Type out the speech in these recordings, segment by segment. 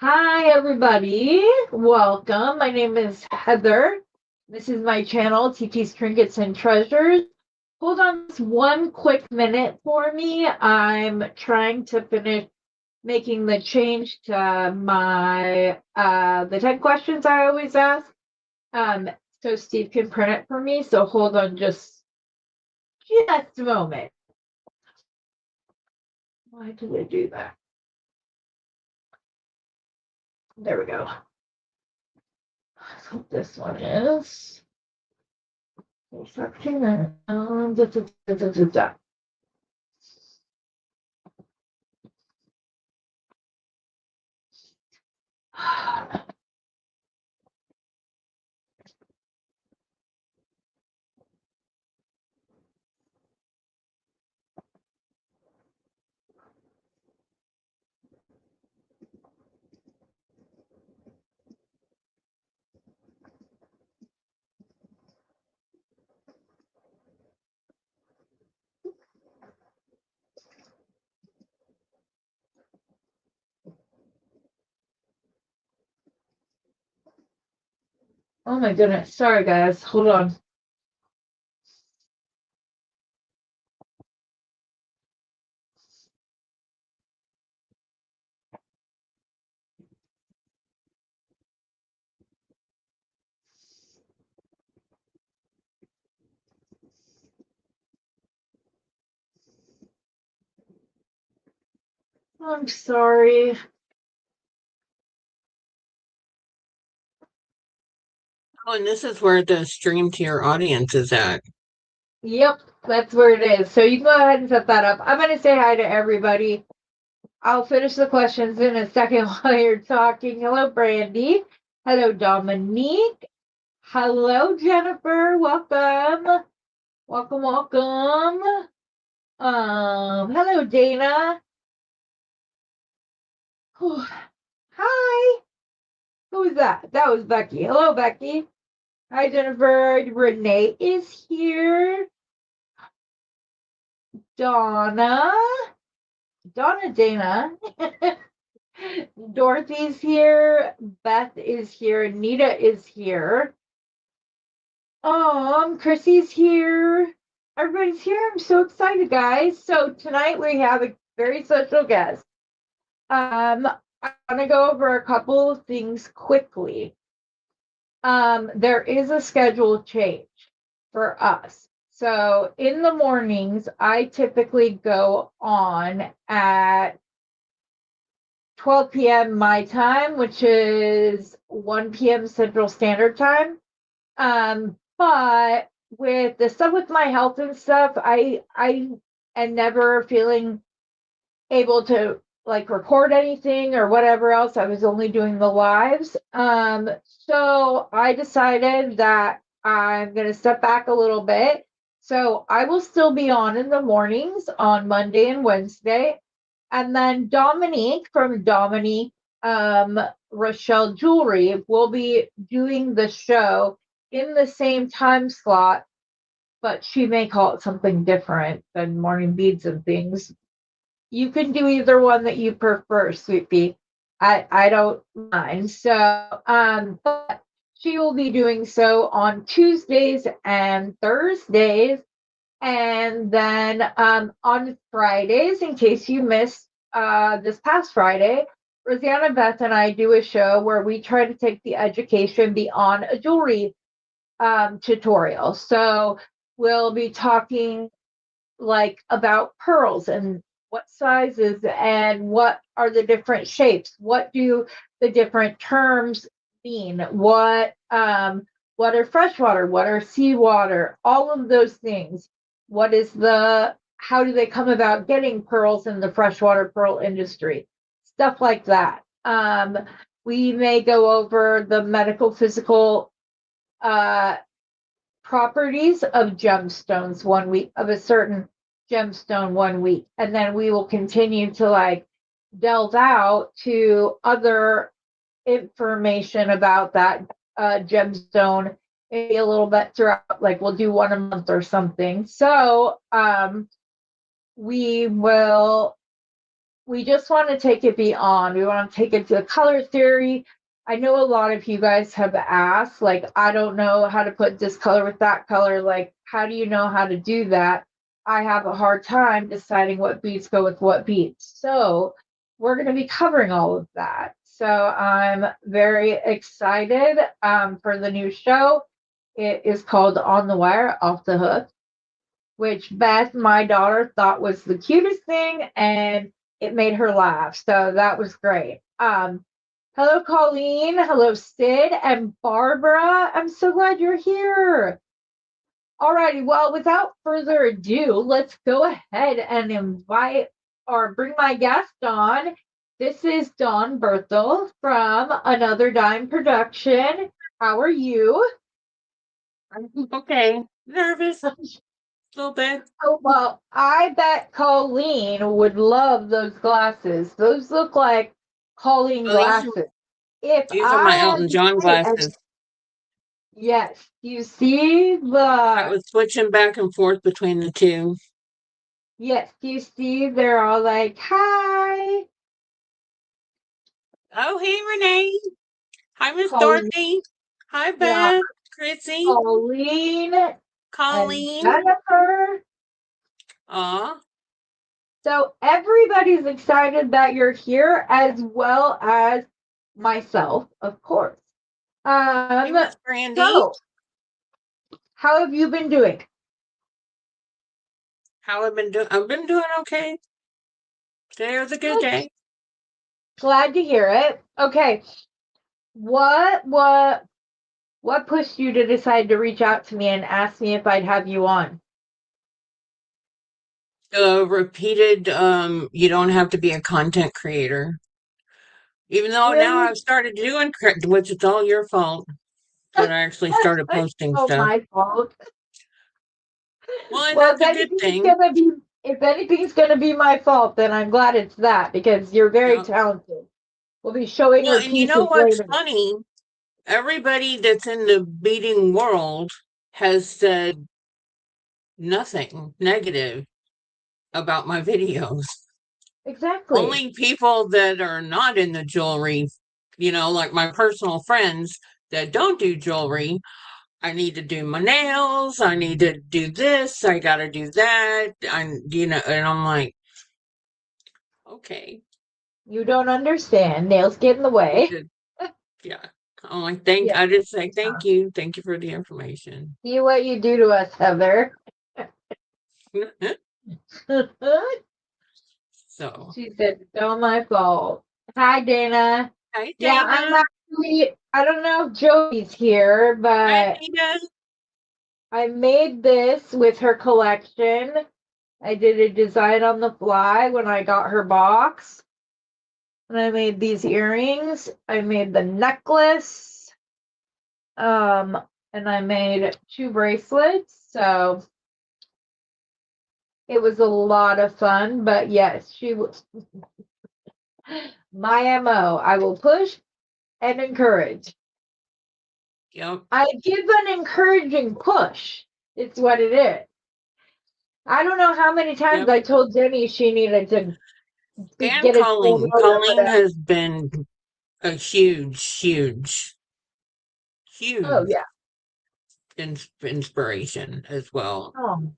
Hi, everybody. Welcome. My name is Heather. This is my channel, TT's Trinkets and Treasures. Hold on just one quick minute for me. I'm trying to finish making the change to my the 10 questions I always ask. So Steve can print it for me. So hold on just a moment. Why did I do that? There we go. That's what this one is. Oh my goodness. Sorry, guys. Hold on. I'm sorry. Oh, and this is where the stream to your audience is at. Yep, that's where it is. So you can go ahead and set that up. I'm going to say hi to everybody. I'll finish the questions in a second while you're talking. Hello, Brandy. Hello, Dominique. Hello, Jennifer. Welcome. Welcome. Hello, Dana. Hi. Who was that? That was Becky. Hello, Becky. Hi, Jennifer. Renee is here. Donna. Dana. Dorothy's here. Beth is here. Nita is here. Chrissy's here. Everybody's here. I'm so excited, guys. So tonight we have a very special guest. I want to go over a couple of things quickly. There is a schedule change for us. So in the mornings, I typically go on at 12 p.m. my time, which is 1 p.m. Central Standard Time. But with the stuff with my health and stuff, I am never feeling able to like record anything or whatever else. I was only doing the lives. So I decided that I'm going to step back a little bit. So I will still be on in the mornings on Monday and Wednesday. And then Dominique from Dominique Rochelle Jewelry will be doing the show in the same time slot, but she may call it something different than morning beads and things. You can do either one that you prefer, Sweet Pea. I don't mind. So but she will be doing so on Tuesdays and Thursdays. And then on Fridays, in case you missed this past Friday, Rosanna, Beth, and I do a show where we try to take the education beyond a jewelry tutorial. So we'll be talking like about pearls and what sizes and what are the different shapes. What do the different terms mean? What are freshwater? What are seawater? All of those things. What is how do they come about getting pearls in the freshwater pearl industry? Stuff like that. We may go over the medical, physical properties of gemstones 1 week, of a certain gemstone 1 week. And then we will continue to like delve out to other information about that gemstone, maybe a little bit throughout, like we'll do one a month or something. So we will we just want to take it beyond. We want to take it to the color theory. I know a lot of you guys have asked, like, I don't know how to put this color with that color. Like, how do you know how to do that? I have a hard time deciding what beads go with what beads. So we're going to be covering all of that. So I'm very excited for the new show. It is called On the Wire, Off the Hook, which Beth, my daughter, thought was the cutest thing, and it made her laugh. So that was great. Hello, Colleen. Hello, Sid and Barbara. I'm so glad you're here. Alrighty, well, without further ado, let's go ahead and invite or bring my guest on. This is Dawn Berthal from Another Dime Production. How are you? I'm okay. Nervous a little bit. Oh, well, I bet Colleen would love those glasses. Those look like Colleen Oh, glasses. If these are I my had Elton to John say, and glasses. yes, you see I the, was switching back and forth between the two. yes, you see they're all like, hi, Oh, hey, Renee. Hi, Miss Colleen, Dorothy. Hi, yeah, Beth. Chrissy. Colleen and Colleen. Jennifer. Aw. So everybody's excited that you're here, as well as myself, of course. Hey, Miss Brandy. So how have you been doing? How I've been doing? I've been doing okay. Today was a good Good. day. Glad to hear it. Okay. What pushed you to decide to reach out to me and ask me if I'd have you on? Repeated, you don't have to be a content creator. Even though now Really? I've started doing, which it's all your fault that I actually started posting Oh, stuff. my fault. Well, and Well, that's a good thing. if anything's gonna be my fault, then I'm glad it's that because you're very Yeah. talented. We'll be showing Well, your and you know pieces what's later. funny? Everybody that's in the beading world has said nothing negative about my videos. Exactly. Only people that are not in the jewelry, like my personal friends that don't do jewelry, I need to do my nails, I need to do this, I gotta do that. And I'm like, okay. You don't understand. Nails get in the It way. did, yeah. I'm like, Yeah. I did say thank you for the information. See what you do to us, Heather. So, She said, it's all my fault. Hi, Dana. hi, Yeah, I'm Dana. actually, I don't know if Joey's here, Hi, but Dana. I made this with her collection. I did a design on the fly when I got her box. And I made these earrings. I made the necklace. Um, and I made 2 bracelets. So it was a lot of fun. But yes, she was my MO. I will push and encourage. Yep. I give an encouraging push. It's what it is. I don't know how many times Yep. I told Jenny she needed to And get a Colleen. Colleen has been a Oh huge yeah. inspiration as well. Oh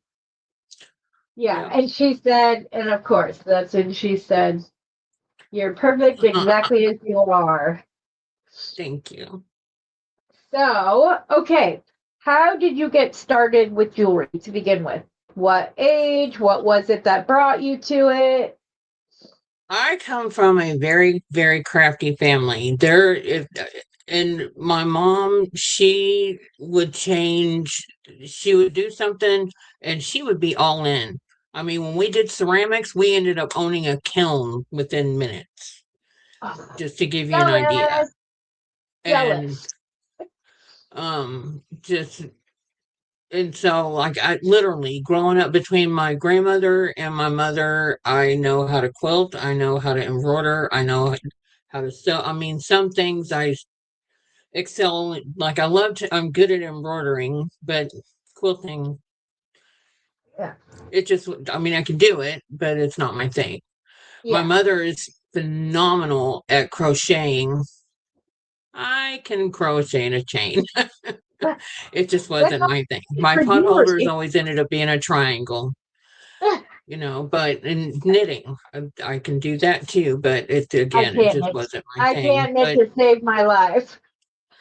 yeah. Yep. And she said, and of course, that's when she said, you're perfect exactly as you are. Thank you. So, okay. How did you get started with jewelry to begin with? What age? What was it that brought you to it? I come from a very, very crafty family. And my mom, she would do something and she would be all in. I mean, when we did ceramics, we ended up owning a kiln within minutes, Oh, just to give you an idea. jealous, And jealous. just and so like I literally growing up between my grandmother and my mother, I know how to quilt, I know how to embroider, I know how to sew. I mean, some things I excel like I'm good at embroidering, but quilting, Yeah. it just I mean I can do it, but it's not my thing. My Yeah. mother is phenomenal at crocheting. I can crochet in a chain. It just That's wasn't all my thing. I did My for pot holders jewelry. always ended up being a triangle, but in knitting, I can do that too, but I again, it can't just knit. wasn't my I thing. can't knit But to save my life.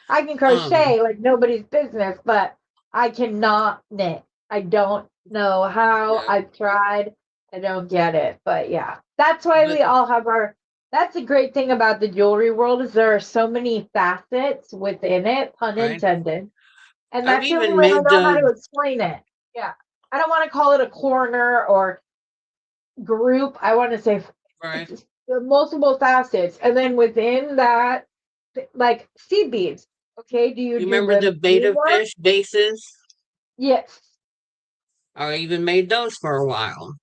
I can um, crochet like nobody's business, but I cannot knit. I don't know how. yeah, I've tried. I don't get it. But yeah, that's why but we all have our. That's a great thing about the jewelry world is there are so many facets within it, pun right. intended. And I've that's the only even way I made know how the to explain it. Yeah. I don't want to call it a corner or group. I want to say right. it's the multiple facets. And then within that, like seed beads. Okay. Do you You do remember the limited beta work? fish bases? Yes. I even made those for a while.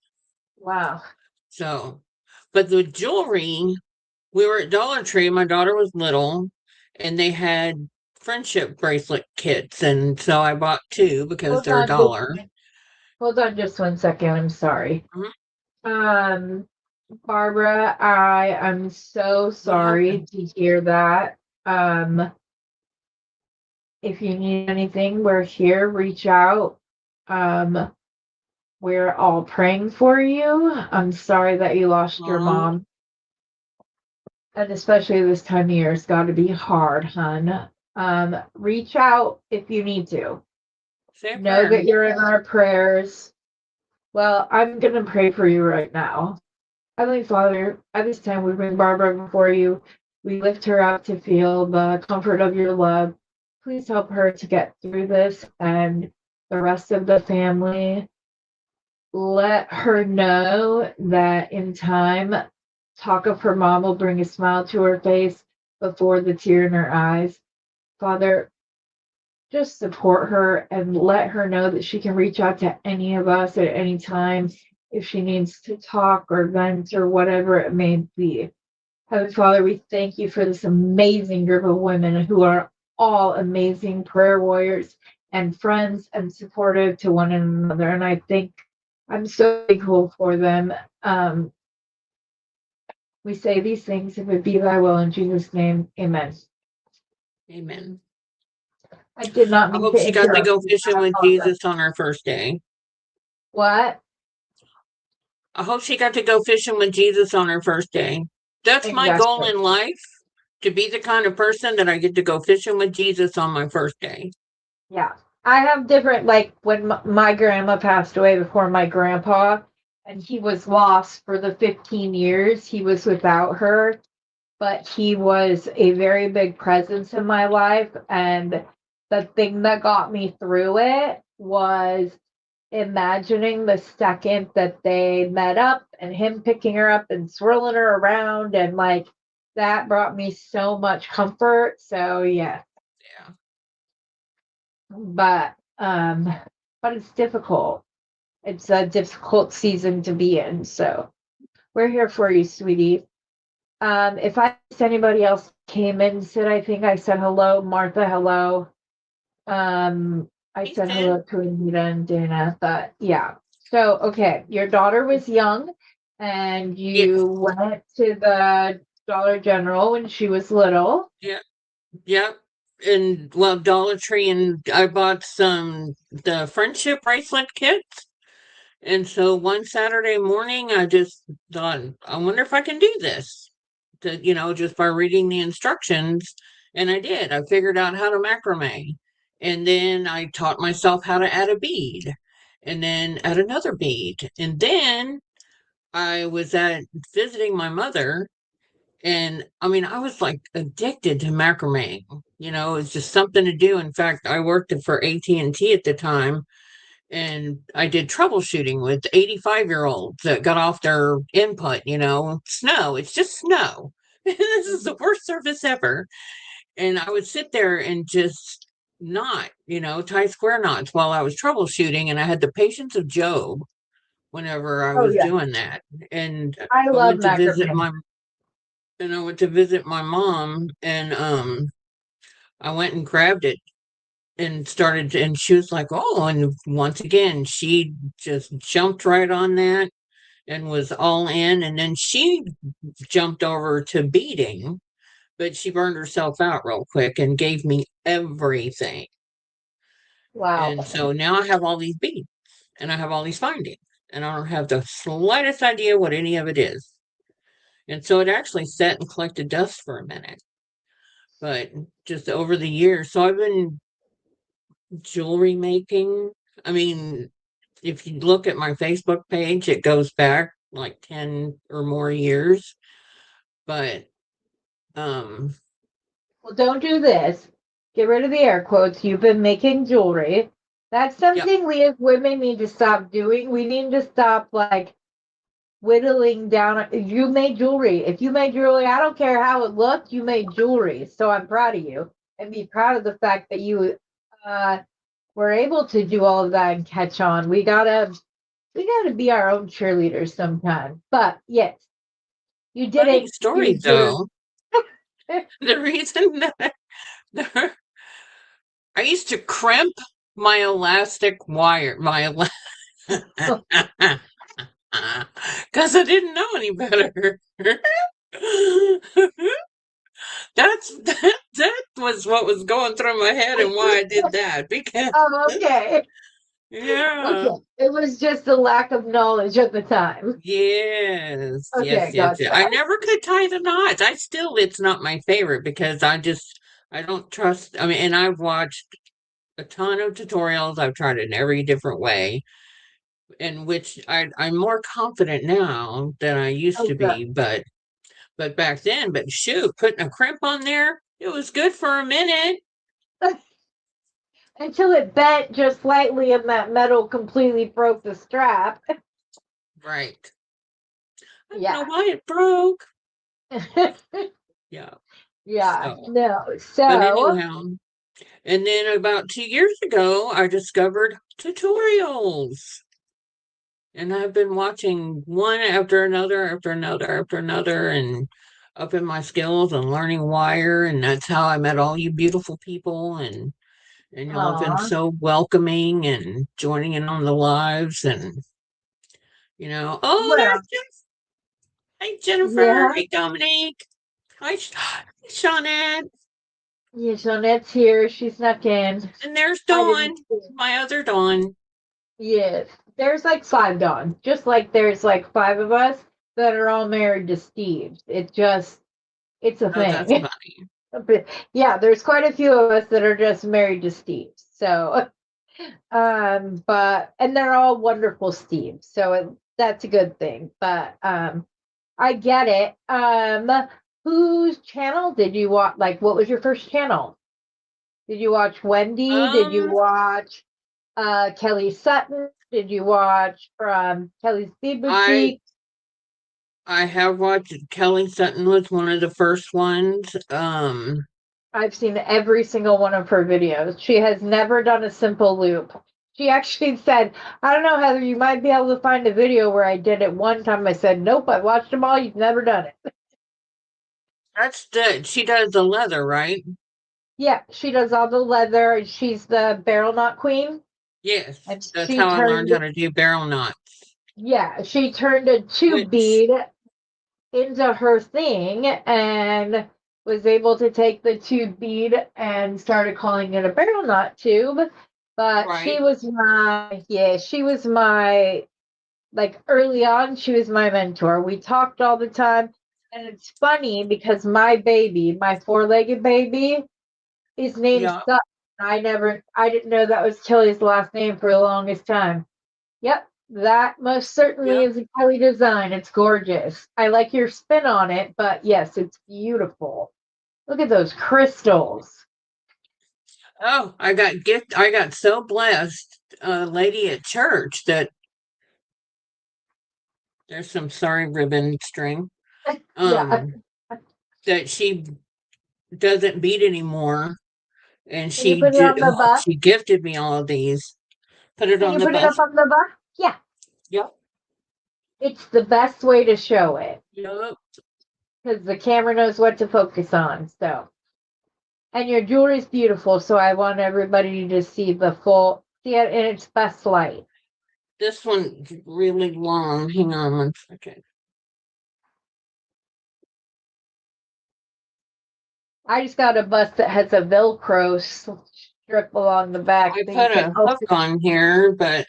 Wow. So, but the jewelry, we were at Dollar Tree. My daughter was little, and they had friendship bracelet kits, and so I bought two because Hold they're a on just dollar. hold on just 1 second. I'm sorry. Mhm. Um, Barbara, I am so What sorry happened? to hear that. Um, if you need anything, we're here. Reach out. Um, we're all praying for you. I'm sorry that you lost your Mom, mom. And especially this time of year, it's got to be hard, hun. Reach out if you need to. say a Know prayer. that you're in our prayers. Well, I'm going to pray for you right now. Heavenly Father, at this time we bring Barbara before you. We lift her up to feel the comfort of your love. Please help her to get through this and the rest of the family. Let her know that in time, talk of her mom will bring a smile to her face before the tear in her eyes. Father, just support her and let her know that she can reach out to any of us at any time if she needs to talk or vent or whatever it may be. Heavenly Father, we thank you for this amazing group of women who are all amazing prayer warriors and friends and supportive to one another. And I think I'm so thankful for them. Um, we say these things if it be thy will in Jesus' name. Amen. Amen. I did not I mean hope to she got to interrupt go you. fishing I with apologize. Jesus on her first day. What? I hope she got to go fishing with Jesus on her first day. That's my goal Exactly. in life, to be the kind of person that I get to go fishing with Jesus on my first day. Yeah. I have different, like when my grandma passed away before my grandpa, and he was lost for the 15 years he was without her, but he was a very big presence in my life. And the thing that got me through it was imagining the second that they met up and him picking her up and swirling her around. And like that brought me so much comfort. So, yeah. Yeah. But, um, but it's difficult. It's a difficult season to be in. So we're here for you, sweetie. If I if anybody else came in and said, I think I said hello, Martha, hello. I He said said, hello to Anita and Dana, but yeah. So okay, your daughter was young, and yeah, you went to the Dollar General when she was little. yeah, yeah. And well, Dollar Tree, and I bought the friendship bracelet kits. And so one Saturday morning, I just thought, I wonder if I can do this. Just by reading the instructions. And I did. I figured out how to macrame. And then I taught myself how to add a bead and then add another bead. And then I was at visiting my mother. And I mean, I was like addicted to macrame. It's just something to do. In fact, I worked for AT&T at the time, and I did troubleshooting with 85-year-olds that got off their input, snow. It's just snow. This is the Mhm. worst service ever. And I would sit there and just tie square knots while I was troubleshooting. And I had the patience of Job whenever I Oh was yeah, doing that. And I I love went to visit macrame. my and I went to visit my mom, and I went and grabbed it and and she was like, oh, and once again she just jumped right on that, and was all in. And then she jumped over to beading, but she burned herself out real quick and gave me everything. Wow. And so now I have all these beads and I have all these findings, and I don't have the slightest idea what any of it is. And so it actually sat and collected dust for a minute, but just over the years. So I've been jewelry making. I mean, if you look at my Facebook page, it goes back like 10 or more years. But um Well, don't do this. Get rid of the air quotes. You've been making jewelry. That's yeah, something we as women need to stop doing. We need to stop like whittling down. You made jewelry. If you made jewelry, I don't care how it looked, you made jewelry. So I'm proud of you and be proud of the fact that you uh, were able to do all of that and catch on. We gotta be our own cheerleaders sometimes. But yes, you funny didn't story use your. though. The reason that I used to crimp my elastic wire, because I didn't know any better. That was what was going through my head and why I did that. Because Oh, okay. yeah, Okay. It was just a lack of knowledge at the time. yes, yes, Okay, yes, yes. I gotcha. never could tie the knots. It's not my favorite because I don't trust. I mean, and I've watched a ton of tutorials. I've tried it in every different way, in which I'm more confident now than I used to Okay. be. But back then, but shoot, putting a crimp on there, it was good for a minute. Until it bent just slightly and that metal completely broke the strap. Right. I don't know Yeah. why it broke. Yeah. Yeah. So, No. but So, anyhow, and then about 2 years ago, I discovered tutorials. And I've been watching one after another, after another, after another, and upping my skills and learning wire. And that's how I met all you beautiful people. And y'all have been aw, so welcoming and joining in on the lives. And, oh, well, hey, Jennifer. yeah. Hey, Dominique. Hi, Shawnette. Yeah, Jeanette's here. She snuck in. And there's I Dawn, didn't see. my other Dawn. Yes. There's like five Dawn. Just like there's like five of us that are all married to Steve. It's a Oh, that's thing. funny. But yeah, there's quite a few of us that are just married to Steve. So, but and they're all wonderful Steves. So that's a good thing. But I get it. Whose channel did you watch? Like, what was your first channel? Did you watch Wendy? Did you Um, watch Kelly Sutton? Did you watch from Kelly's Bead I Boutique? I have watched Kelly Sutton was one of the first ones. I've seen every single one of her videos. She has never done a simple loop. She actually said, I don't know, Heather, you might be able to find a video where I did it one time. I said, nope, I watched them all. You've never done it. she does the leather, right? Yeah, she does all the leather. She's the barrel knot queen. Yes, And that's she how I turned, learned how to do barrel knots. yeah, she turned a tube Which, bead into her thing and was able to take the tube bead and started calling it a barrel knot tube. But right? she was my, like early on, she was my mentor. We talked all the time. And it's funny because my baby, my four-legged baby, is named Yeah, Sutton. I didn't know that was Kelly's last name for the longest time. Yep, that most certainly yeah. is a Kelly design. It's gorgeous. I like your spin on it, but yes, it's beautiful. Look at those crystals. Oh, I got so blessed. A lady at church that there's some sorry ribbon string. Yeah. Um, that she doesn't beat anymore, and Can you put it on the butt? she gifted me all of these. Put it Can on you the put it bus. up on the butt? Yeah. Yep, It's the best way to show it yep. because the camera knows what to focus on. So, and your jewelry is beautiful. So I want everybody to see see it in its best light. This one's really long. Hang on one second. I just got a bust that has a Velcro strip along the back I that you put can a hook open. on here, but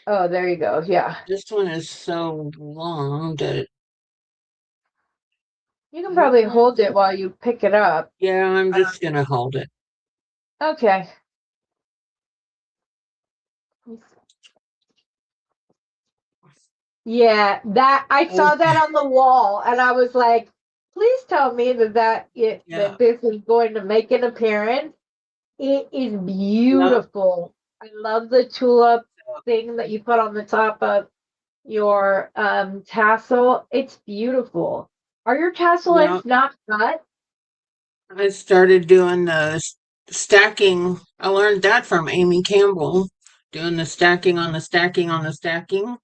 Oh, there you go. Yeah. this one is so long that You can probably mm, hold it while you pick it up. yeah, I'm just gonna hold it. Okay. Yeah, that I saw that Okay. on the wall and I was like, please tell me Yeah. that this is going to make an appearance. It is Yeah. beautiful. I love the tulip thing that you put on the top of your tassel. It's beautiful. Are your tassel Yeah. ends not cut? I started doing the stacking. I learned that from Amy Campbell, doing the stacking on the stacking on the stacking.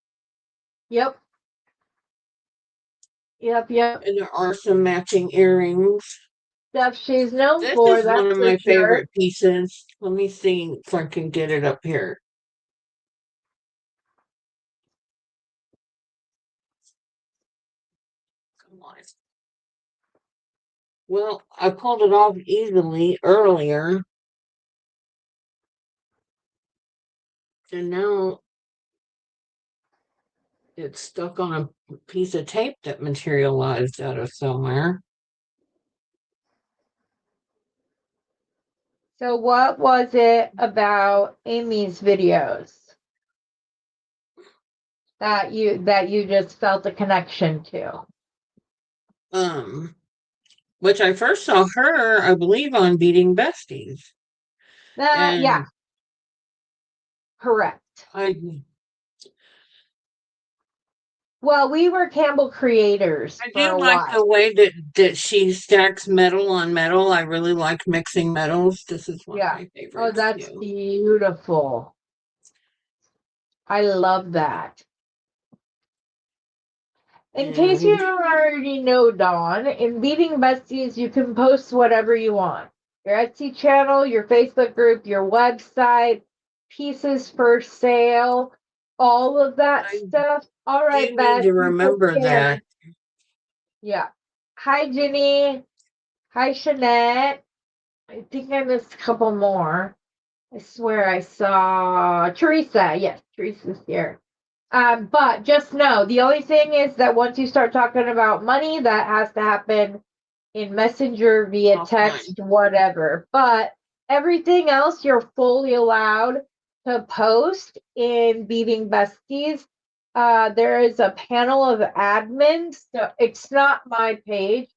Yep. Yep. And there are some matching earrings. Stuff she's known This for, is one that's of for my sure. favorite pieces. Let me see if I can get it up here. Come on. Well, I pulled it off easily earlier, and now it's stuck on a piece of tape that materialized out of somewhere. So what was it about Amy's videos that you just felt a connection to? Um, which I first saw her, I believe, on Beading Besties. Yeah, And correct. I Well, we were Campbell creators I for do a like while. the way that she stacks metal on metal. I really like mixing metals. This is one of Yeah. my Oh, favorites that's too. beautiful. I love that. In case you And don't already know, Dawn, in Beading Besties, you can post whatever you want. Your Etsy channel, your Facebook group, your website, pieces for sale, all of that I stuff. All do right, need Beth, to you take remember care. that. Yeah. Hi, Jenny. Hi, Shanette. I think I missed a couple more. I swear I saw Teresa. Yes, Teresa's here. But just know the only thing is that once you start talking about money, that has to happen in Messenger, via Offline. text, whatever. But everything else you're fully allowed to post in Beading Besties. There is a panel of admins. So it's not my page.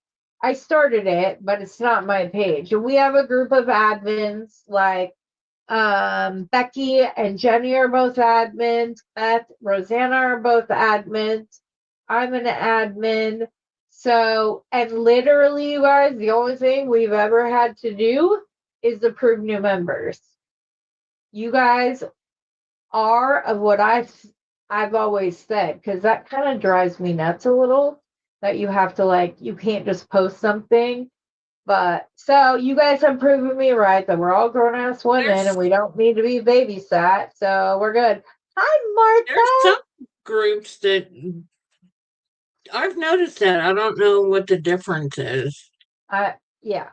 I started it, but it's not my page. And we have a group of admins like Becky and Jenny are both admins. Beth, Rosanna are both admins. I'm an admin. So, and literally, you guys, the only thing we've ever had to do is approve new members. You guys are of what I've always said, because that kind of drives me nuts a little, that you have to like, you can't just post something. But so you guys have proven me right that we're all grown ass women and There's we don't need to be babysat. So we're good. Hi, there's some groups that I've noticed that. I don't know what the difference is. Martha. Yeah,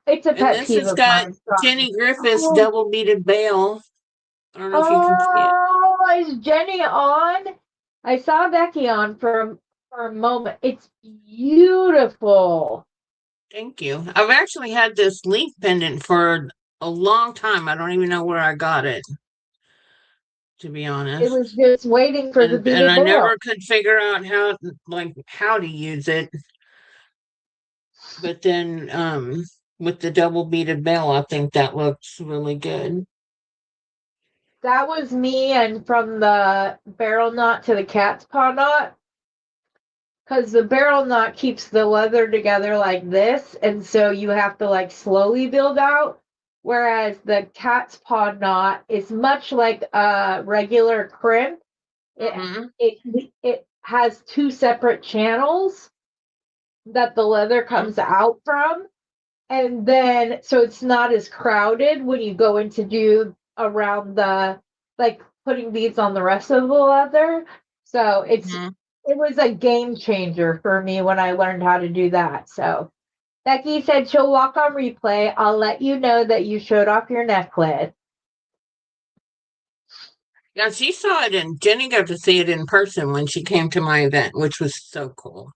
it's a And pet this peeve has of got mine. Sorry. Jenny Griffith's Oh, double beaded veil. I don't know if you can see it. oh, is Jenny on? I saw Becky on for a moment. It's beautiful. Thank you. I've actually had this leaf pendant for a long time. I don't even know where I got it, to be It was honest. just waiting for the And beaded I veil. never could figure out how to use it. But then with the double beaded veil, I think that looks really good. That was me, and from the barrel knot to the cat's paw knot, because the barrel knot keeps the leather together like this, and so you have to like slowly build out. Whereas the cat's paw knot is much like a regular crimp. It Hmm. it has two separate channels that the leather comes out from, and then so it's not as crowded when you go in to do around the like putting beads on the rest of the leather. So Mhm. it was a game changer for me when I learned how to do that. So Becky said she'll walk on replay. I'll let you know that you showed off your necklace. Yeah, she saw it, and Jenny got to see it in person when she came to my event, which was so cool.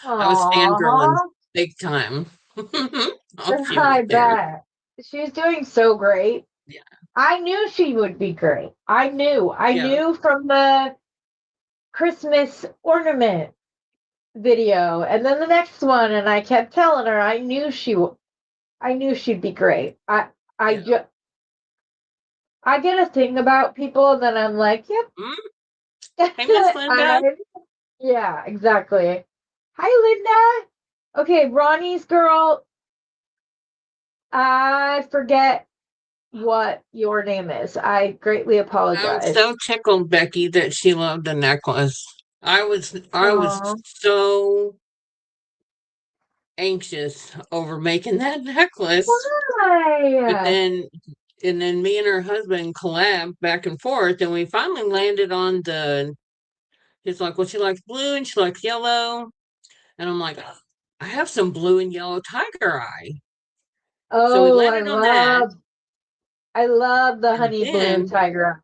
I was fangirling Aww. big time. Oh, she was I there. bet. She's doing so great. Yeah, I knew she would be great. I knew. I yeah. knew from the Christmas ornament video and then the next one, and I kept telling her I knew she'd be great. I Yeah. just I get a thing about people and then I'm like, Mm. yep. Hey, Miss Linda. Yeah, exactly. Hi Linda. Okay, Ronnie's girl, I forget what your name is. I greatly I'm apologize. so tickled, Becky, that she loved the necklace. I was Oh, so anxious over making that necklace. But why? then me and her husband collabed back and forth, and we finally landed on the. He's like, well, she likes blue and she likes yellow, and I'm like, I have some blue and yellow tiger eye. So we Oh, landed on that, I love the and honey blue then tiger.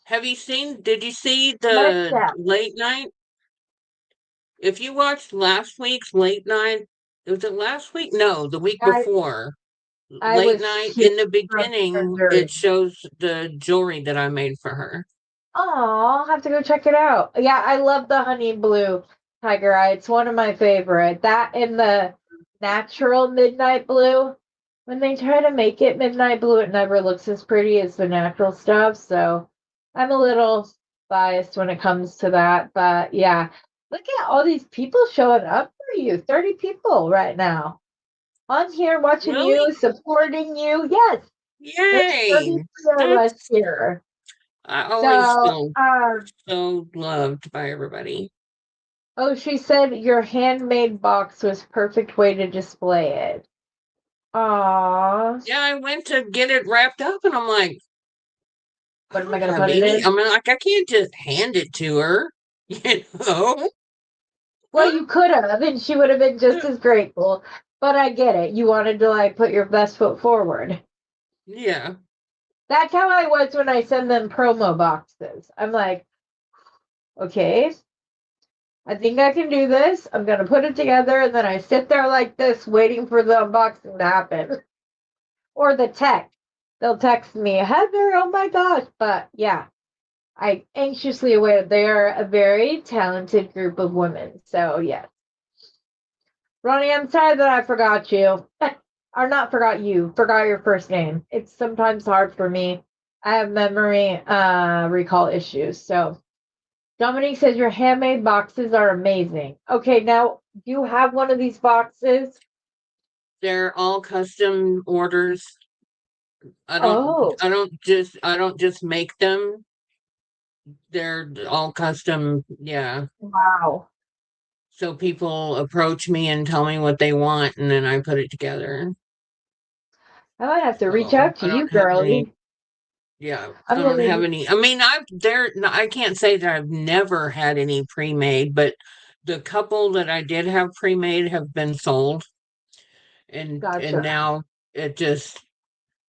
did you see Like the that. late night? If you watched last week's late night, was it last week? No, the week I before. I Late was night, here in the from beginning, it Missouri. shows the jewelry that I made for her. Oh, I'll have to go check it out. Yeah, I love the honey blue tiger eye. It's one of my favorite. That and the natural midnight blue. When they try to make it midnight blue, it never looks as pretty as the natural stuff. So I'm a little biased when it comes to that. But yeah, look at all these people showing up for you. 30 people right now on here watching Really? you, supporting you. Yes, there's Yay! 33 of us That's here. I always So, feel so loved by everybody. oh, she said your handmade box was perfect way to display it. Aw, Yeah, I went to get it wrapped up, and I'm like, I what am I don't gonna have put it any. I in? mean, like, I can't just hand it to her, you know? Well, you could have, and she would have been just as grateful. But I get it. You wanted to like put your best foot forward. Yeah. That's how I was when I send them promo boxes. I'm like, okay, I think I can do this. I'm gonna put it together, and then I sit there like this, waiting for the unboxing to happen. Or the text. They'll text me, Heather, oh my gosh. But yeah, I anxiously await. They are a very talented group of women. So yes. Ronnie, I'm sorry that I forgot you. Or not forgot you, forgot your first name. It's sometimes hard for me. I have memory recall issues. So Dominique says your handmade boxes are amazing. Okay, now do you have one of these boxes? They're all custom orders. I don't Oh, I don't just I don't just make them. They're all custom, yeah. wow. So people approach me and tell me what they want, and then I put it together. I might have to reach So out to I you, don't have any, girlie. yeah, I'm I don't have gonna any. I mean, I can't say that I've never had any pre-made, but the couple that I did have pre-made have been sold, and gotcha. now it just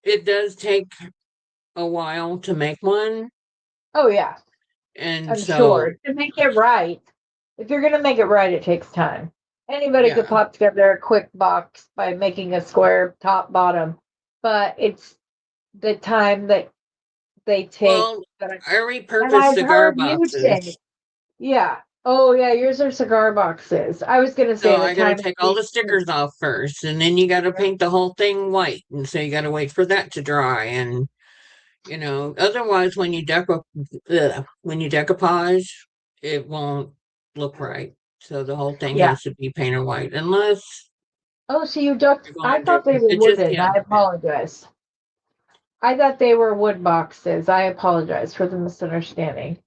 it does take a while to make one, Oh yeah, and I'm so sure. To make it right, if you're gonna make it right, it takes time. Anybody could yeah. pop together a quick box by making a square top bottom, but it's the time that they take Well, that I and repurpose I've cigar heard you say, boxes. yeah. Oh yeah, yours are cigar boxes. I was gonna So say the I got to time it take all the takes to, stickers off first, and then you got to paint the whole thing white, and so you got to wait for that to dry, and otherwise when you decoupage, it won't look right. So the whole thing yeah. has to be painted white, unless Oh, so you ducked. you're going I to do thought they were it. Just wooden. yeah, I it depends. apologize. I thought they were wood boxes. I apologize for the misunderstanding.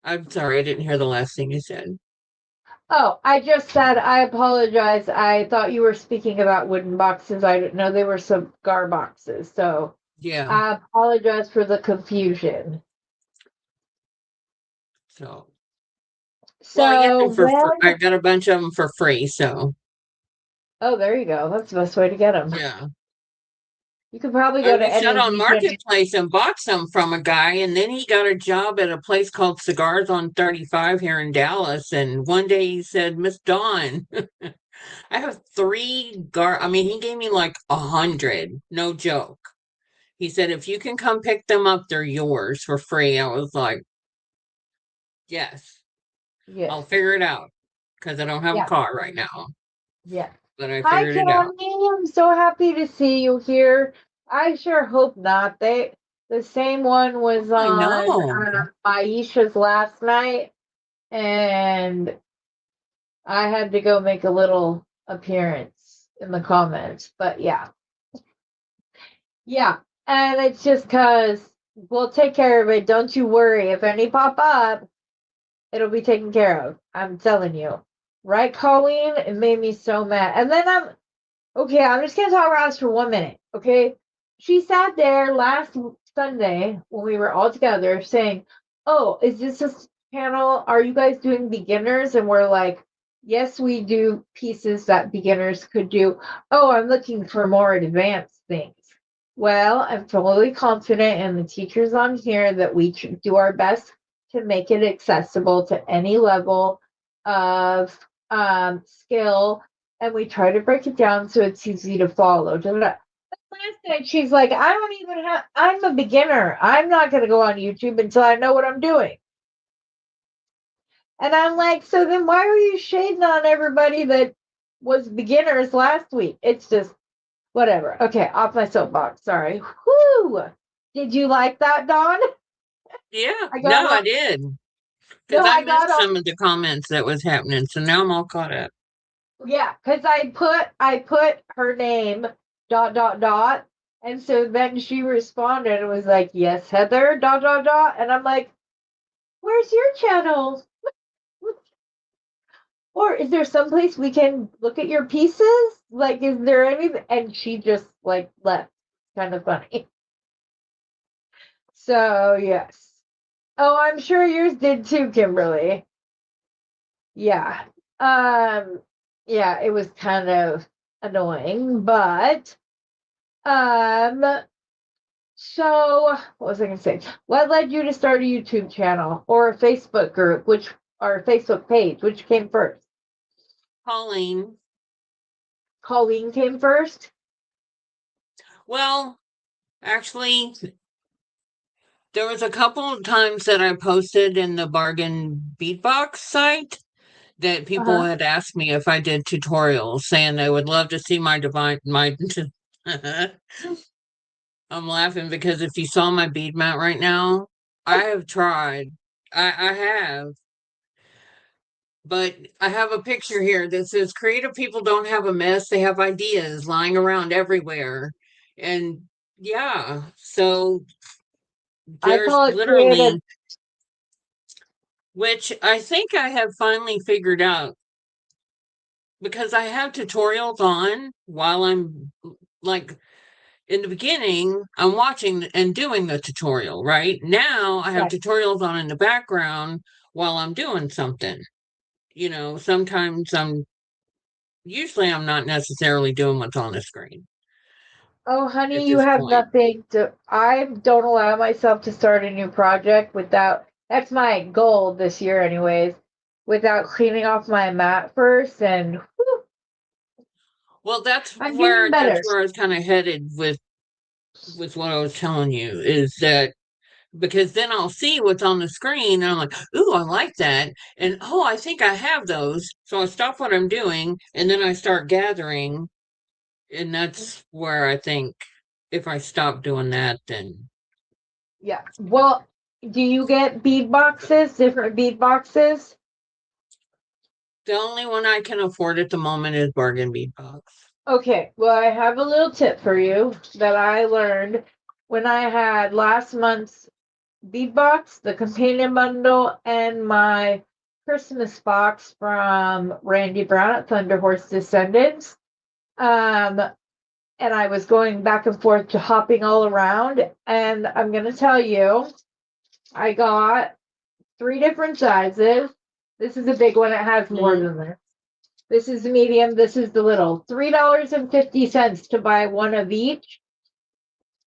I'm sorry, I didn't hear the last thing you said. Oh, I just said I apologize. I thought you were speaking about wooden boxes. I didn't know they were cigar boxes. So Yeah. I apologize for the confusion. So, well, I get So them for free. I when, got a bunch of them for free. So, oh, there you go. That's the best way to get them. yeah. You could probably I go to reached any out of on these. And Marketplace and bought some from a guy, and then he got a job at a place called Cigars on 35 here in Dallas. And one day he said, Miss Dawn, I have I mean, he gave me like 100, no joke. He said, if you can come pick them up, they're yours for free. I was like, yes, I'll yes. figure it out because I don't have a Yeah. car right now, Yeah. but I Hi, figured it out. Tammy. I'm so happy to see you here. I sure hope not. The same one was I on know. Aisha's last night, and I had to go make a little appearance in the comments. But yeah, yeah. And it's just because we'll take care of it. Don't you worry. If any pop up, it'll be taken care of. I'm telling you. Right, Colleen? It made me so mad. And then okay, I'm just gonna talk about this for 1 minute. Okay. She sat there last Sunday when we were all together saying, "Oh, is this a panel? Are you guys doing beginners?" And we're like, "Yes, we do pieces that beginners could do." "Oh, I'm looking for more advanced things." Well, I'm totally confident in the teachers on here that we do our best to make it accessible to any level of skill, and we try to break it down so it's easy to follow. Da, da, da. Last night she's like, I don't even have, I'm a beginner. I'm not going to go on YouTube until I know what I'm doing. And I'm like, so then why are you shading on everybody that was beginners last week? It's just whatever. Okay, off my soapbox. Sorry. Whoo! Did you like that, Dawn? Yeah, I got no, I all, did because no, I I got missed all, some of the comments that was happening. So now I'm all caught up. yeah, because I put her name dot dot dot, and so then she responded and was like, "Yes, Heather dot dot dot," and I'm like, "Where's your channel? Or is there someplace we can look at your pieces? Like, is there anything?" And she just like left. Kind of funny. So yes. Oh, I'm sure yours did too, Kimberly. Yeah. Um. Yeah, it was kind of annoying, but um so, what was I going to say? What led you to start a YouTube channel or a Facebook group, or a Facebook page? Which came first? Pauline, Colleen came first. well, actually, there was a couple of times that I posted in the bargain beatbox site that Uh people huh. had asked me if I did tutorials, saying they would love to see my. I'm laughing because if you saw my bead mat right now, I have tried. I have, but I have a picture here that says creative people don't have a mess, they have ideas lying around everywhere. And yeah, so I there's call it creative. literally, which I think I have finally figured out because I have tutorials on while I'm like in the beginning, I'm watching and doing the tutorial, right? Now I have Right. tutorials on in the background while I'm doing something. Sometimes usually I'm not necessarily doing what's on the screen Oh, at honey, you this have point. nothing to. I don't allow myself to start a new project without. That's my goal this year, anyways. Without cleaning off my mat first, and whew, Well, I'm getting that's better. where I was kind of headed with what I was telling you is that because then I'll see what's on the screen and I'm like, ooh, I like that. And oh, I think I have those. So I stop what I'm doing and then I start gathering. And that's where I think if I stop doing that, then Yeah. Well, do you get bead boxes, different bead boxes? the only one I can afford at the moment is Bargain Bead Box. Okay. Well, I have a little tip for you that I learned when I had last month's bead box, the companion bundle, and my Christmas box from Randy Brown at Thunder Horse Descendants. Um, and I was going back and forth to hopping all around. And I'm going to tell you, I got 3 different sizes. This is a big one. It has more than this. This is the medium. This is the little. $3.50 to buy one of each.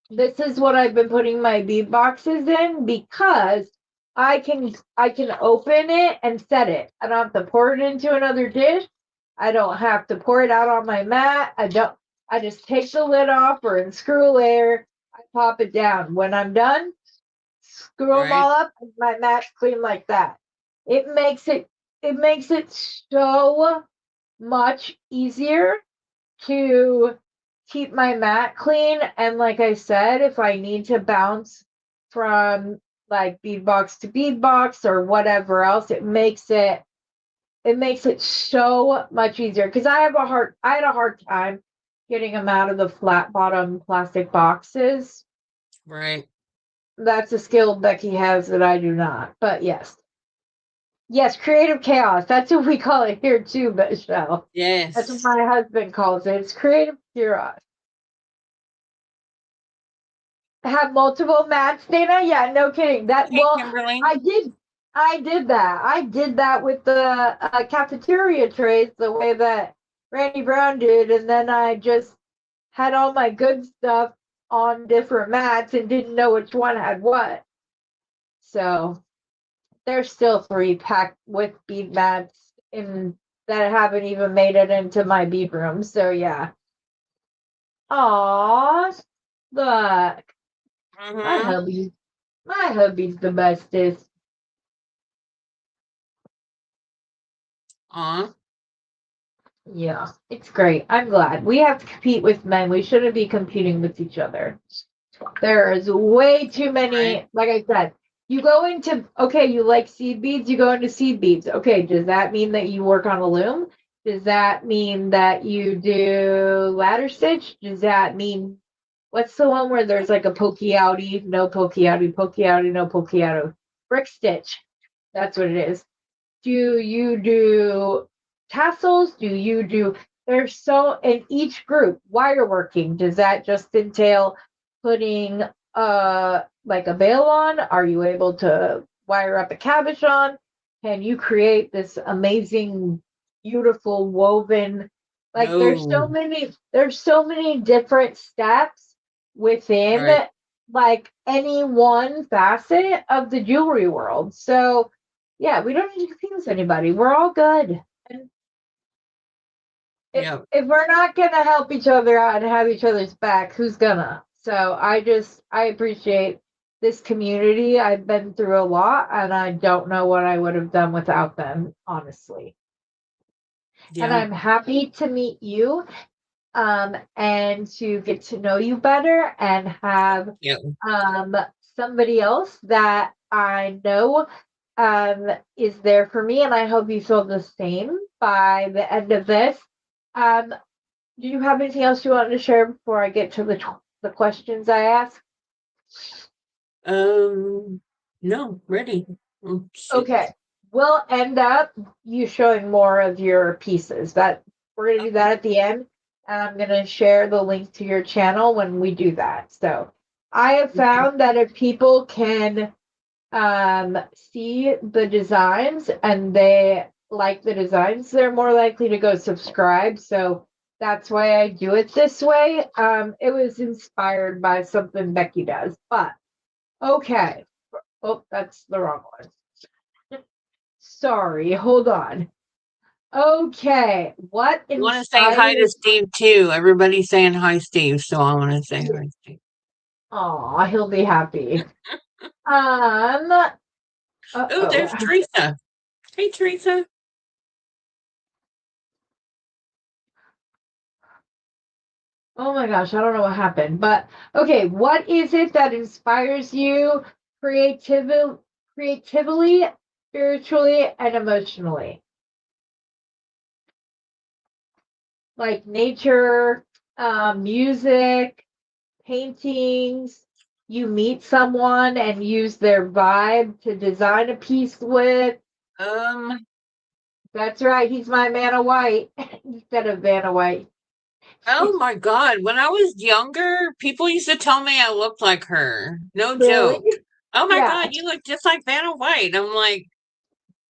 This is what I've been putting my bead boxes in because I can open it and set it. I don't have to pour it into another dish. I don't have to pour it out on my mat. I just take the lid off or unscrew a layer. I pop it down. When I'm done, screw them Right. all up, and my mat's clean like that. It makes it so much easier to keep my mat clean. And like I said, if I need to bounce from like bead box to bead box or whatever else, it makes it so much easier because I had a hard time getting them out of the flat bottom plastic boxes. Right. That's a skill Becky has that I do not. But yes. Yes, creative chaos. That's what we call it here too, Michelle. That's what Yes. my husband calls it. It's creative chaos. Have multiple mats, Dana? Yeah, no kidding. Hey, Kimberly. I did that. I did that with the cafeteria trays the way that Randy Brown did, and then I just had all my good stuff on different mats and didn't know which one had what. So there's still 3 packed with bead mats in that haven't even made it into my bead room. So yeah. Aw, look. My Mm-hmm. hubby. My hubby's the bestest. Aw. Yeah, it's great. I'm glad. We have to compete with men. We shouldn't be competing with each other. There is way too Right. many, like I said, you go into, okay, you like seed beads, you go into seed beads. Okay, does that mean that you work on a loom? Does that mean that you do ladder stitch? Does that mean, what's the one where there's like a pokey outy, no pokey outy, pokey outy, no pokey outy? Brick stitch. That's what it is. Do you do tassels? There's so in each group, wire working, does that just entail putting like a veil on? Are you able to wire up a cabochon? Can you create this amazing, beautiful woven? Like No. there's so many different steps within Right. like any one facet of the jewelry world. So yeah, we don't need to compete with anybody. We're all good. And Yep. if we're not gonna help each other out and have each other's back, who's gonna? So I appreciate this community. I've been through a lot and I don't know what I would have done without them, honestly. And Yeah. I'm happy to meet you and to get to know you better and have Yep. um, somebody else that I know is there for me, and I hope you feel the same by the end of this. Um, do you have anything else you want to share before I get to the questions I ask? Um. No. Ready. Oh, shoot. Okay, we'll end up you showing more of your pieces. That we're gonna do Okay. that at the end, and I'm gonna share the link to your channel when we do that. So I have Okay. found that if people can see the designs and they like the designs, they're more likely to go subscribe. So that's why I do it this way. It was inspired by something Becky does, but okay. Oh, that's the wrong one. Sorry, hold on. Okay, what I want to say hi to inspires? Steve too. Everybody's saying hi, Steve. So I want to say hi, Steve. Oh, he'll be happy. Um. Uh Oh, oh. there's Teresa. Hey, Teresa. Oh my gosh, I don't know what happened, but okay, what is it that inspires you creatively, creatively, spiritually, and emotionally? Like nature, music, paintings. You meet someone and use their vibe to design a piece with. Um, That's right. He's my Vanna White instead of Vanna White. oh my God. When I was younger, people used to tell me I looked like her. No Really? joke. Oh my Yeah, God, you look just like Vanna White. I'm like,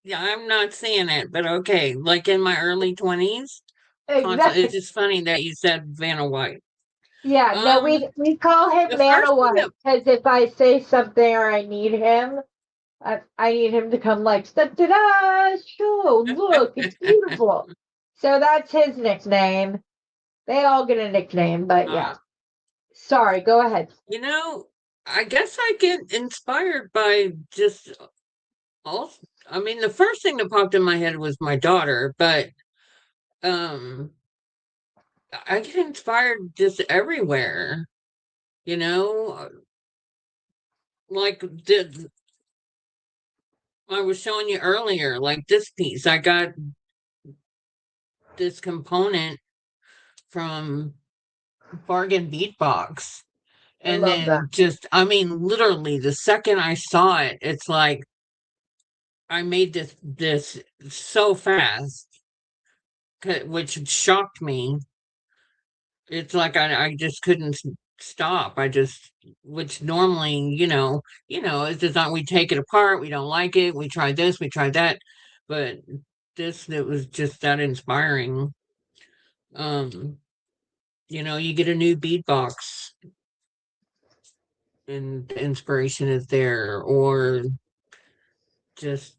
yeah, I'm not seeing it, but okay. Like in my early 20s, constantly. It's exactly. just funny that you said Vanna White. Yeah, no, Um, we call him the Vanna first thing White that, because if I say something or I need him, I need him to come like, da da da, show, look, it's beautiful. So that's his nickname. They all get a nickname, but yeah. uh, Sorry, go ahead. you know, I guess I get inspired by just all, I mean, the first thing that popped in my head was my daughter, but um, I get inspired just everywhere, you know, like I was showing you earlier, like this piece, I got this component from Bargain Beatbox. I And love that. then just, I mean, literally the second I saw it, it's like I made this so fast, which shocked me. It's like I just couldn't stop. I just, which normally, it's just not, we take it apart, we don't like it, we tried this, we tried that, but this, it was just that inspiring. Um, you get a new beatbox and the inspiration is there, or just,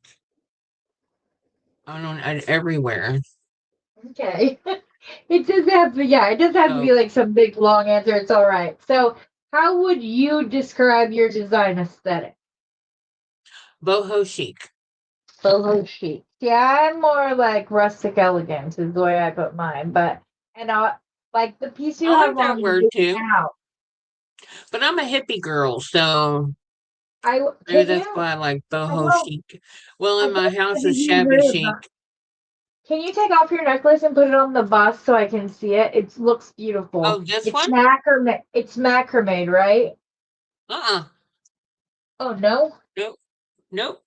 I don't know, everywhere. Okay. It doesn't have to, yeah, it doesn't have to So be like some big long answer. It's all right. So, how would you describe your design aesthetic? boho chic. Solo chic. Yeah, I'm more like rustic elegance is the way I put mine. But and like the piece you I like have that on word right too, now. but I'm a hippie girl, so I maybe can that's you? why I like I boho don't. chic. Well, I in my don't house want to is be shabby rude, chic. but can you take off your necklace and put it on the bust so I can see it? It looks Oh, beautiful. this It's one? macrame. It's macrame, right? Uh-uh. Oh no. Nope. Nope.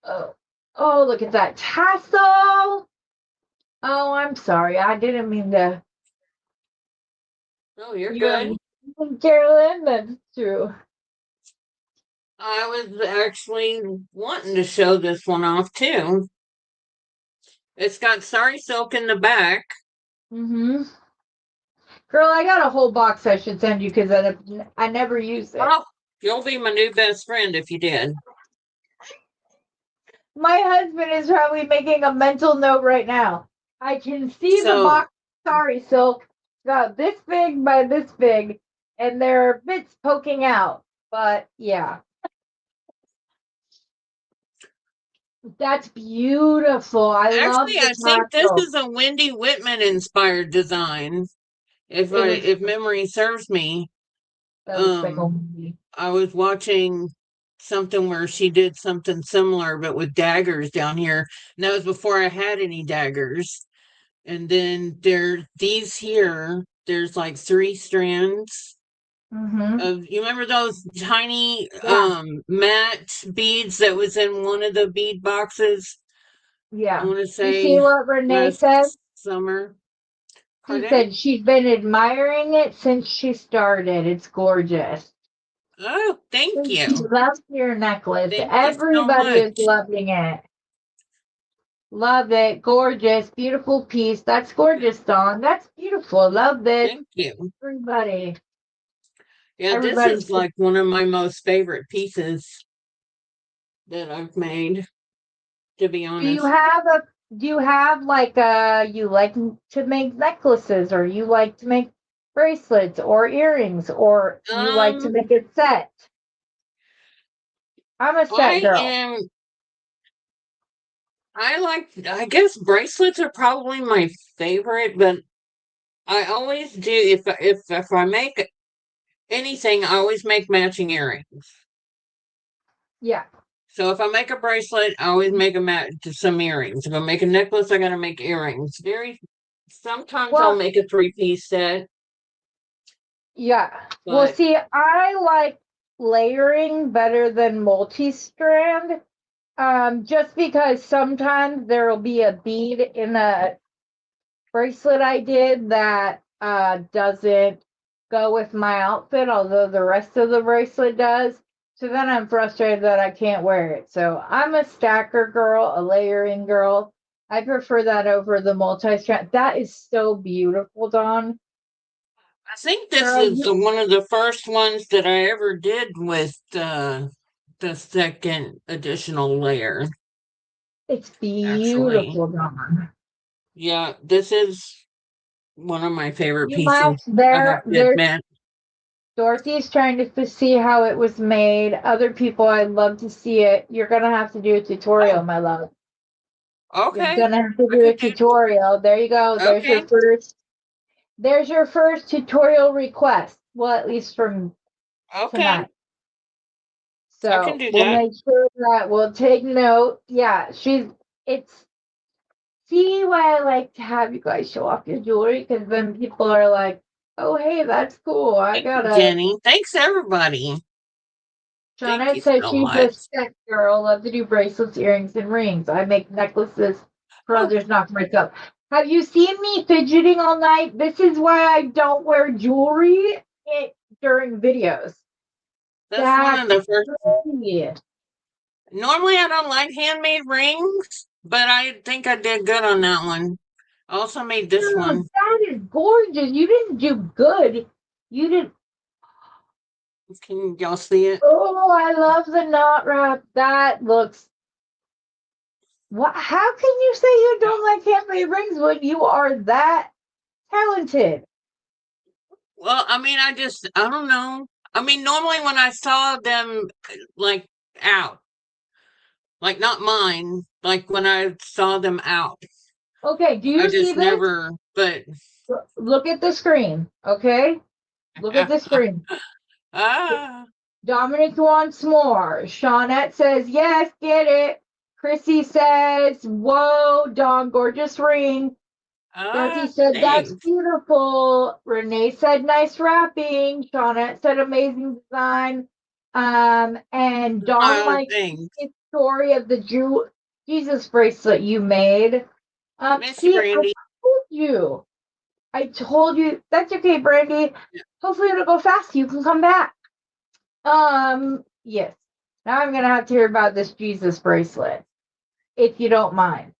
Oh, oh, look at that tassel. Oh, I'm sorry. I didn't mean to. Oh, you're You're good. amazing, Carolyn. That's true. I was actually wanting to show this one off too. It's got sari silk in the back. Mm-hmm. Girl, I got a whole box I should send you because I never use it. Oh, you'll be my new best friend if you did. My husband is probably making a mental note right now. I can see the So box. Sorry, silk. About this big by this big, and there are bits poking out. But yeah, that's beautiful. I love actually, the I think this tassel. is a Wendy Whitman inspired design. If It I looks if memory serves me, that looks like a um, movie. I was watching something where she did something similar, but with daggers down here. And that was before I had any daggers. And then these here, there's like three strands Mm-hmm. of, you remember those tiny Yeah, matte beads that was in one of the bead boxes? I yeah. want to You see say what Renee last said? summer. She Pardon? said she's been admiring it since she started. It's gorgeous. Oh, thank And she you. loves your necklace. Thank you so Everybody is much. loving it. Love it. Gorgeous. Beautiful piece. That's gorgeous, Dawn. That's beautiful. Love this. Thank you. Everybody. Yeah, this Everybody. is like one of my most favorite pieces that I've made, to be Do you honest. have a do you have like you like to make necklaces or you like to make bracelets or earrings or you like to Um, make a set? I'm a set I girl. am, I guess bracelets are probably my favorite, but I always do, if I make anything, I always make matching earrings. Yeah. So if I make a bracelet, I always make a match to some earrings. If I make a necklace, I gotta make earrings. Sometimes I'll Well, make a three-piece set, yeah. Well, but see, I like layering better than multi-strand. Just because sometimes there'll be a bead in a bracelet I did that doesn't go with my outfit, although the rest of the bracelet does. So then I'm frustrated that I can't wear it. So I'm a stacker girl, a layering girl. I prefer that over the multi-strand. That is so beautiful, Dawn. I think this Girl, is one of the first ones that I ever did with the second additional layer, it's actually. beautiful, Dawn. Yeah, this is one of my favorite You might pieces, I have to there's admit. Dorothy's trying to see how it was made. Other people, I'd love to see it. You're gonna have to do a tutorial, Oh, my love. You're okay. gonna have to I do a could do tutorial. There you go. okay. There's your first tutorial request. Well, at least from Okay. tonight. I can So do we'll that. make sure that we'll take note. Yeah, it's see why I like to have you guys show off your jewelry because then people are like, oh hey, that's cool. I Thank you, gotta Jenny. Thanks everybody. Thank Shauna you says so she's a much. sex girl, love to do bracelets, earrings, and rings. I make necklaces for Oh, others not to break up. Have you seen me fidgeting all night? This is why I don't wear jewelry during videos. that's one That's of the first. crazy. Normally, I don't like handmade rings, but I think I did good on that one. I also made this Oh, one. that is gorgeous. You didn't do good. You did. Can y'all see it? Oh, I love the knot wrap. That looks. What? How can you say you don't like handmade rings when you are that talented? Well, I mean, I don't know. I mean, normally when I saw them like out, like not mine, like when I saw them out, Okay, do I you see just this? never, but Look at the screen, okay? Look at the screen. ah, Dominic wants more. Shawnette says, yes, get it. Chrissy says, whoa, Dawn, gorgeous ring. Dorothy said, that's thanks. beautiful. Renee said, nice wrapping. Shawnette said, amazing design. And Dawn Oh, likes thanks. the story of the Jesus bracelet you made. Miss you, See, I Brandy. told you. I told you that's okay, Brandy. Hopefully it'll go fast. You can come back. Yes. Now I'm gonna have to hear about this Jesus bracelet, if you don't mind.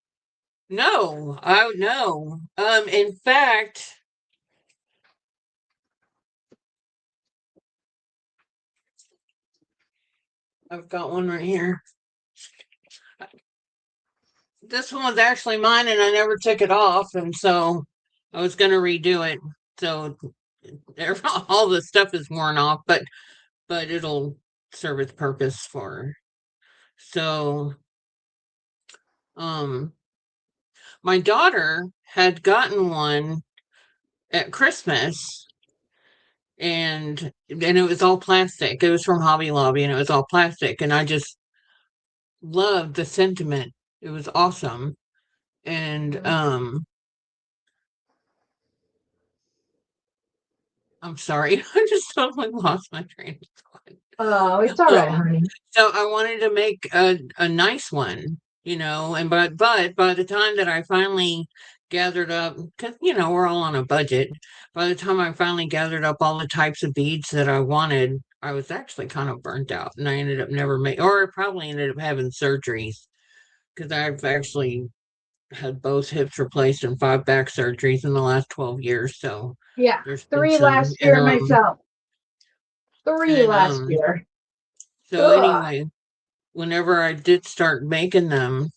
No, I no. In fact, I've got one right here. This one was actually mine, and I never took it off, and so I was gonna redo it. So all the stuff is worn off, but it'll serve its purpose for. So, um, my daughter had gotten one at Christmas, and it was all plastic. It was from Hobby Lobby, and it was all plastic, and I just loved the sentiment. It was awesome, and Mhm. I'm sorry, I just totally lost my train of Oh, it's all thought. right, honey. So I wanted to make a nice one, and but by the time that I finally gathered up, because we're all on a budget, by the time I finally gathered up all the types of beads that I wanted, I was actually kind of burnt out, and I ended up never make, or I probably ended up having surgeries because I've actually had both hips replaced and 5 back surgeries in the last 12 years. So Yeah, there's been three some last year interim, myself. Three and last year. so Ugh. anyway, whenever I did start making them,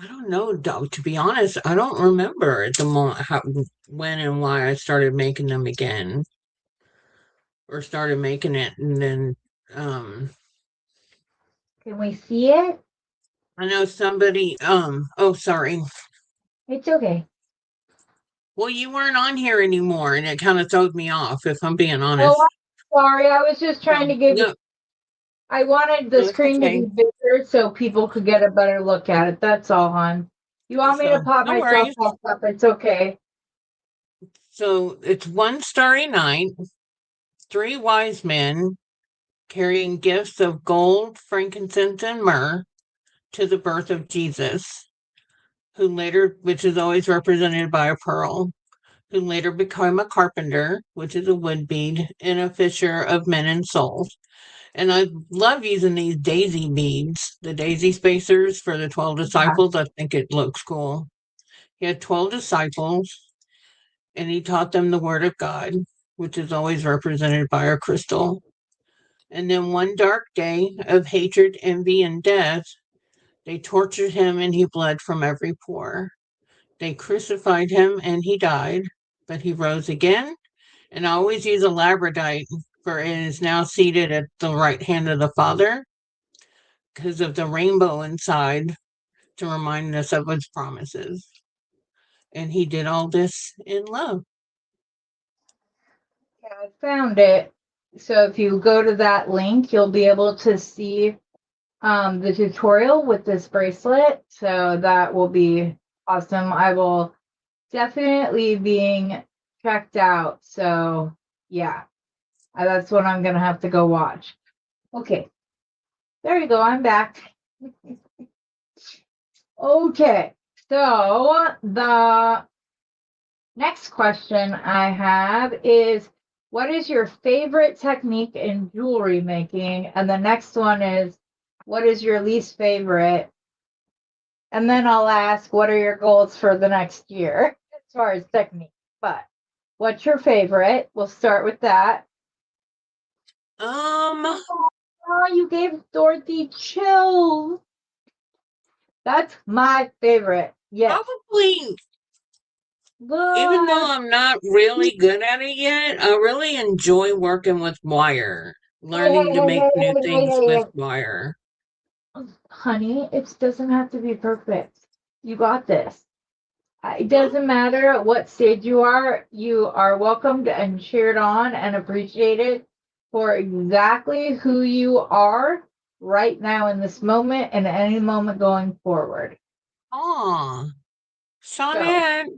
I don't know, to be honest, I don't remember at the moment when and why I started making them again or started making it. And then Can we see it? I know somebody, oh, sorry. It's okay. Well, you weren't on here anymore, and it kind of throws me off, if I'm being Oh, honest. I'm sorry. I was just trying to give you. No, I wanted the no, it's screen to be okay. bigger so people could get a better look at it. That's all, hon. You want me to So, pop no myself worries. back up? It's okay. So, it's one starry night, three wise men carrying gifts of gold, frankincense, and myrrh to the birth of Jesus, who later, which is always represented by a pearl, who later became a carpenter, which is a wood bead, and a fisher of men and souls. And I love using these daisy beads, the daisy spacers for the 12 Yeah. disciples. I think it looks cool. He had 12 disciples, and he taught them the word of God, which is always represented by a crystal. And then one dark day of hatred, envy, and death, they tortured him and he bled from every pore. They crucified him and he died, but he rose again. And I always use a labradorite, for it is now seated at the right hand of the Father because of the rainbow inside to remind us of his promises. And he did all this in love. Yeah, I found it. So if you go to that link, you'll be able to see the tutorial with this bracelet. So that will be awesome. I will definitely being checked out. So yeah, that's what I'm gonna have to go watch. Okay, there you go. I'm back. Okay, so the next question I have is, what is your favorite technique in jewelry making? And the next one is, what is your least favorite? And then I'll ask, what are your goals for the next year as far as technique? But what's your favorite? We'll start with that. Um, Oh, you gave Dorothy chills. That's my favorite. Yes. Probably, even though Look. I'm not really good at it yet, I really enjoy working with wire, Hey, hey, learning to hey, make hey, new hey, hey, things hey, with hey. wire. Honey, it doesn't have to be perfect. You got this. It Hmm? doesn't matter at what stage you are welcomed and cheered on and appreciated for exactly who you are right now in this moment and any moment going forward. Aw, So, Sonnet,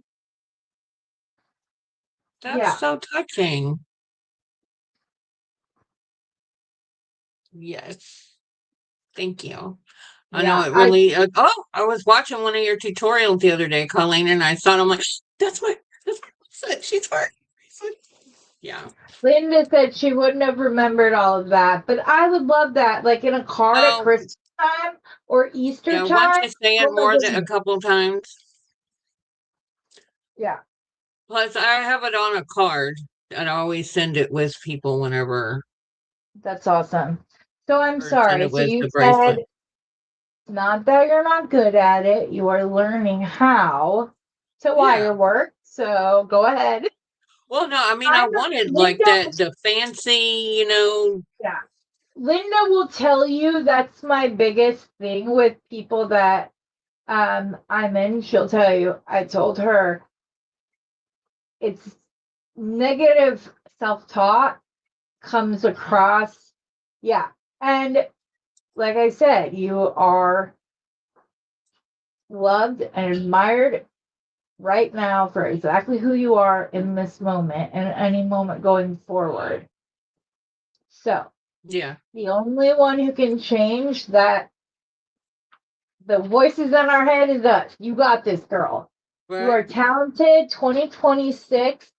that's yeah, so touching. Yes, thank you. I know yeah, it really. I was watching one of your tutorials the other day, Colleen, and I thought, I'm like, that's my bracelet. She's wearing a bracelet. Yeah. Linda said she wouldn't have remembered all of that, but I would love that, like in a card at Well, Christmas time or Easter yeah. Once time. you say it Oh my more than a goodness. couple times, Yeah, plus I have it on a card, and I always send it with people whenever, that's awesome. So I'm or send sorry. it So with you the said bracelet. not that you're not good at it, you are learning how to Yeah. wire work. So go ahead. Well, no, I mean, I I'm wanted like Linda. that, the fancy, Yeah, Linda will tell you that's my biggest thing with people that I'm in. She'll tell you. I told her it's negative self-talk comes across. Yeah, and like I said, you are loved and admired right now for exactly who you are in this moment and any moment going forward. So, yeah, the only one who can change that, the voices in our head, is us. You got this, girl. You right. are talented. 2026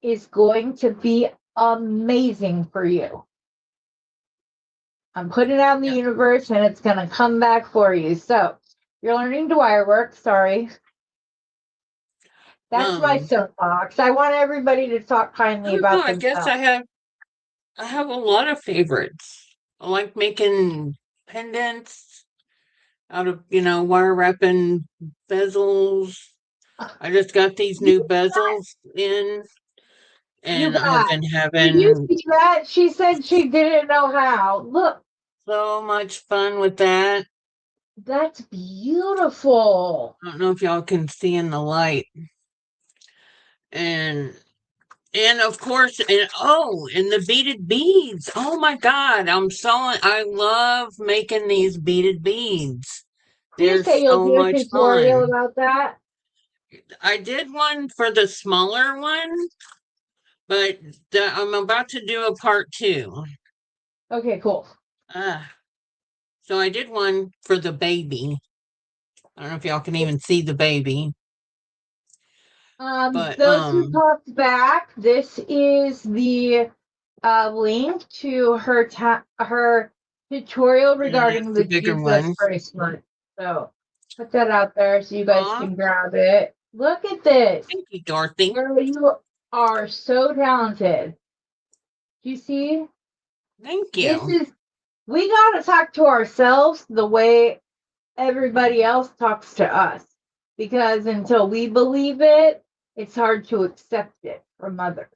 is going to be amazing for you. I'm putting it out in the Yeah. universe and it's going to come back for you. So, you're learning to wire work. Sorry. That's my Um, soapbox. I want everybody to talk I kindly don't know. about I guess themselves. I have a lot of favorites. I like making pendants out of, wire wrapping bezels. I just got these You new bezels in, You and I've guys, been did you having see that? She said she didn't know how. Look, so much fun with that. that's beautiful. I don't know if y'all can see in the light. And of course, and the beaded beads. Oh my God, I love making these beaded beads. You They're say you'll so do a much tutorial fun. about that? I did one for the smaller one, but I'm about to do a part two. Okay, cool. So I did one for the baby. I don't know if y'all can even see the baby, but Those who talked back, this is the link to her tutorial and that's regarding the the bigger Jesus one. bracelet. So put that out there so you guys Aw, can grab it. Look at this. thank you, Dorothy. Girl, you are so talented. You see, Thank this you. is we gotta talk to ourselves the way everybody else talks to us. Because until we believe it, it's hard to accept it from others.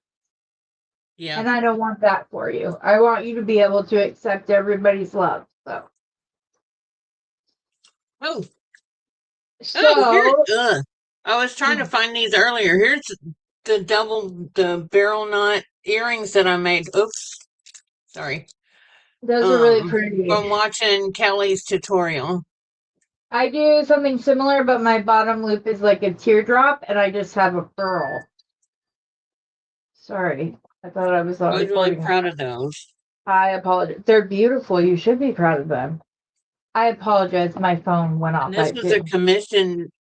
Yeah. And I don't want that for you. I want you to be able to accept everybody's love. So, Oh, oh, here's. so I was trying to find these earlier. Here's the barrel knot earrings that I made. Oops, sorry. those are really pretty. From watching Kelly's tutorial. I do something similar, but my bottom loop is like a teardrop, and I just have a pearl. Sorry, I thought I was on I was really recording. proud of those. I apologize. They're beautiful. You should be proud of them. I apologize. My phone went And off. this I was a did. commission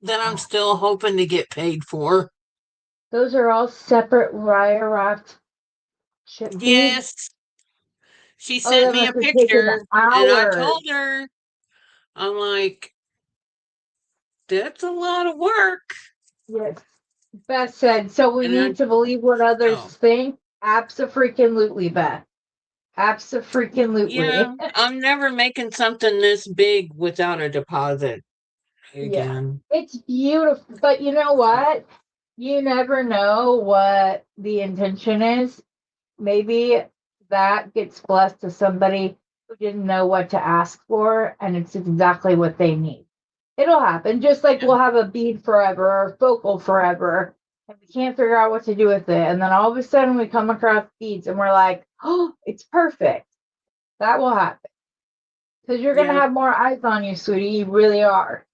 that I'm still hoping to get paid for. Those are all separate wire wrapped chip beads. Yes, she Oh, sent that me a must have taken picture, and I hours. told her, I'm like, that's a lot of work. Yes. Beth said, so we And I, need to believe what others oh, think. Abso-freaking-lutely, Beth. yeah, Abso-freaking-lutely. I'm never making something this big without a deposit Yeah. again. It's beautiful. But you know what? You never know what the intention is. Maybe that gets blessed to somebody who didn't know what to ask for, and it's exactly what they need. It'll happen. Just like Yeah, we'll have a bead forever or focal forever, and we can't figure out what to do with it. And then all of a sudden we come across beads and we're like, oh, it's perfect. That will happen. Because you're gonna yeah, have more eyes on you, sweetie. You really are.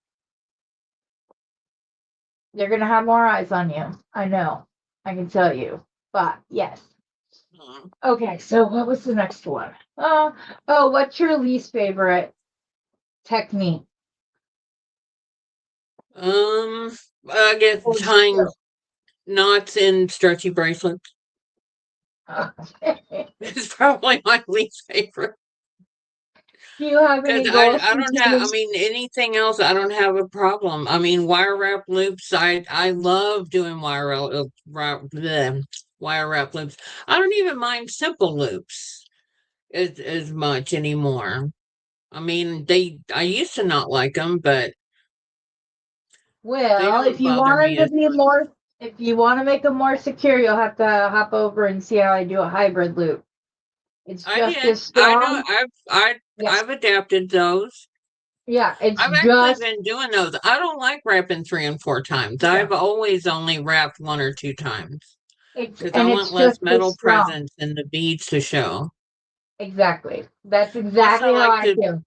You're gonna have more eyes on you. I know. I can tell you. But yes. uh, Okay, so what was the next one? Oh, what's your least favorite technique? um, I guess Or tying skill? knots in stretchy bracelets Okay. is probably my least favorite. Do you have Because any goals I for don't have, I 20? mean, anything else, I don't have a problem. I mean, wire wrap loops, I love doing wire wrap loops. I don't even mind simple loops as much anymore. I mean, I used to not like them, but they Well, if don't you bother want me them as to be much. more, if you want to make them more secure, you'll have to hop over and see how I do a hybrid loop. It's I just did. as I know. strong. Yeah, I've adapted those. yeah, it's I've actually just, been doing those. I don't like wrapping 3 and 4 times. yeah, I've always only wrapped 1 or 2 times because I it's want less just as metal strong. presence in the beads to show. Exactly. That's Plus, I exactly how like I to feel.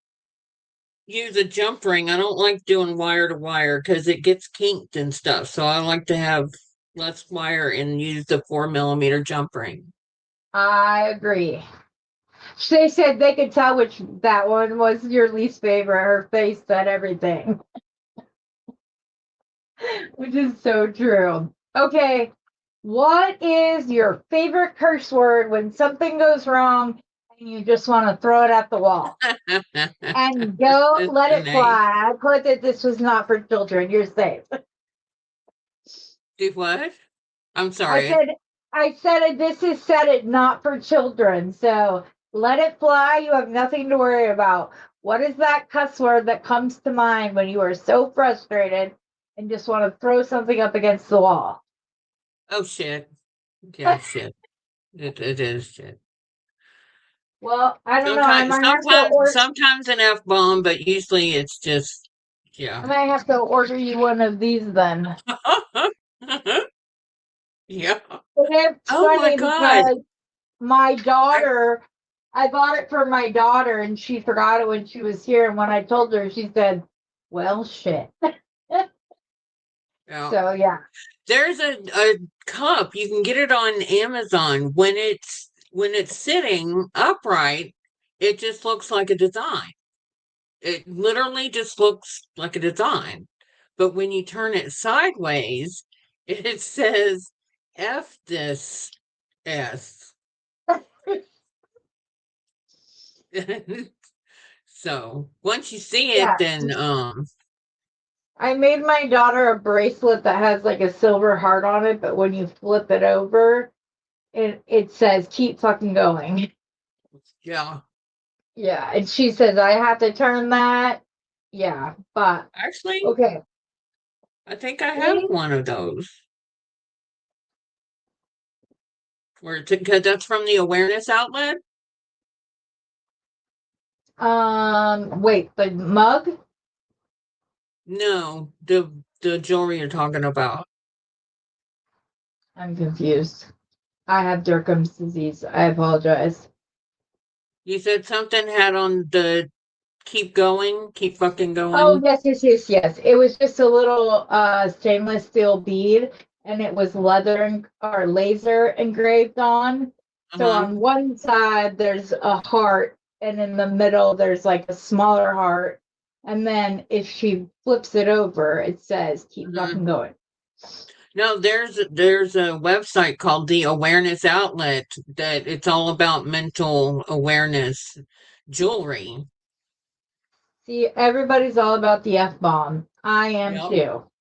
use a jump ring. I don't like doing wire to wire because it gets kinked and stuff. So I like to have less wire and use the 4 millimeter jump ring. I agree. They said they could tell which that one was your least favorite. Her face said everything, which is so true. Okay, what is your favorite curse word when something goes wrong and you just want to throw it at the wall and go It's let a it name. fly? I put that this was not for children. You're safe. Do what? I'm I sorry. said, I said it. This is said it not for children. So let it fly. You have nothing to worry about. What is that cuss word that comes to mind when you are so frustrated and just want to throw something up against the wall? Oh shit. Yeah, shit. It is shit. Well, I don't know. I might have to Sometimes an F bomb, but usually it's just I yeah. might have to order you one of these then. Yeah. But it's Oh my funny god. because my I daughter, I bought it for my daughter and she forgot it when she was here. And when I told her, she said, well, shit. Yeah. So yeah, There's a cup. You can get it on Amazon. When it's sitting upright, it just looks like a design. It literally just looks like a design. But when you turn it sideways, it says F this S. So once you see it, yeah. then I made my daughter a bracelet that has like a silver heart on it, but when you flip it over, it says keep fucking going. yeah. Yeah, and she says I have to turn that. Yeah, but Actually, okay. I think I have Beading, one of those. Because that's from the awareness outlet. wait, the mug? No, the jewelry you're talking about. I'm confused. I have Durkheim's disease. I apologize. You said something had on the keep going, keep fucking Oh, going. yes, yes, yes, yes. It was just a little stainless steel bead and it was or laser engraved on. So Uh-huh. on one side there's a heart and in the middle there's like a smaller heart. And then if she flips it over, it says keep Hmm. fucking going. No, there's a website called the Awareness Outlet that it's all about mental awareness jewelry. See, everybody's all about the F bomb. I am Yep. too.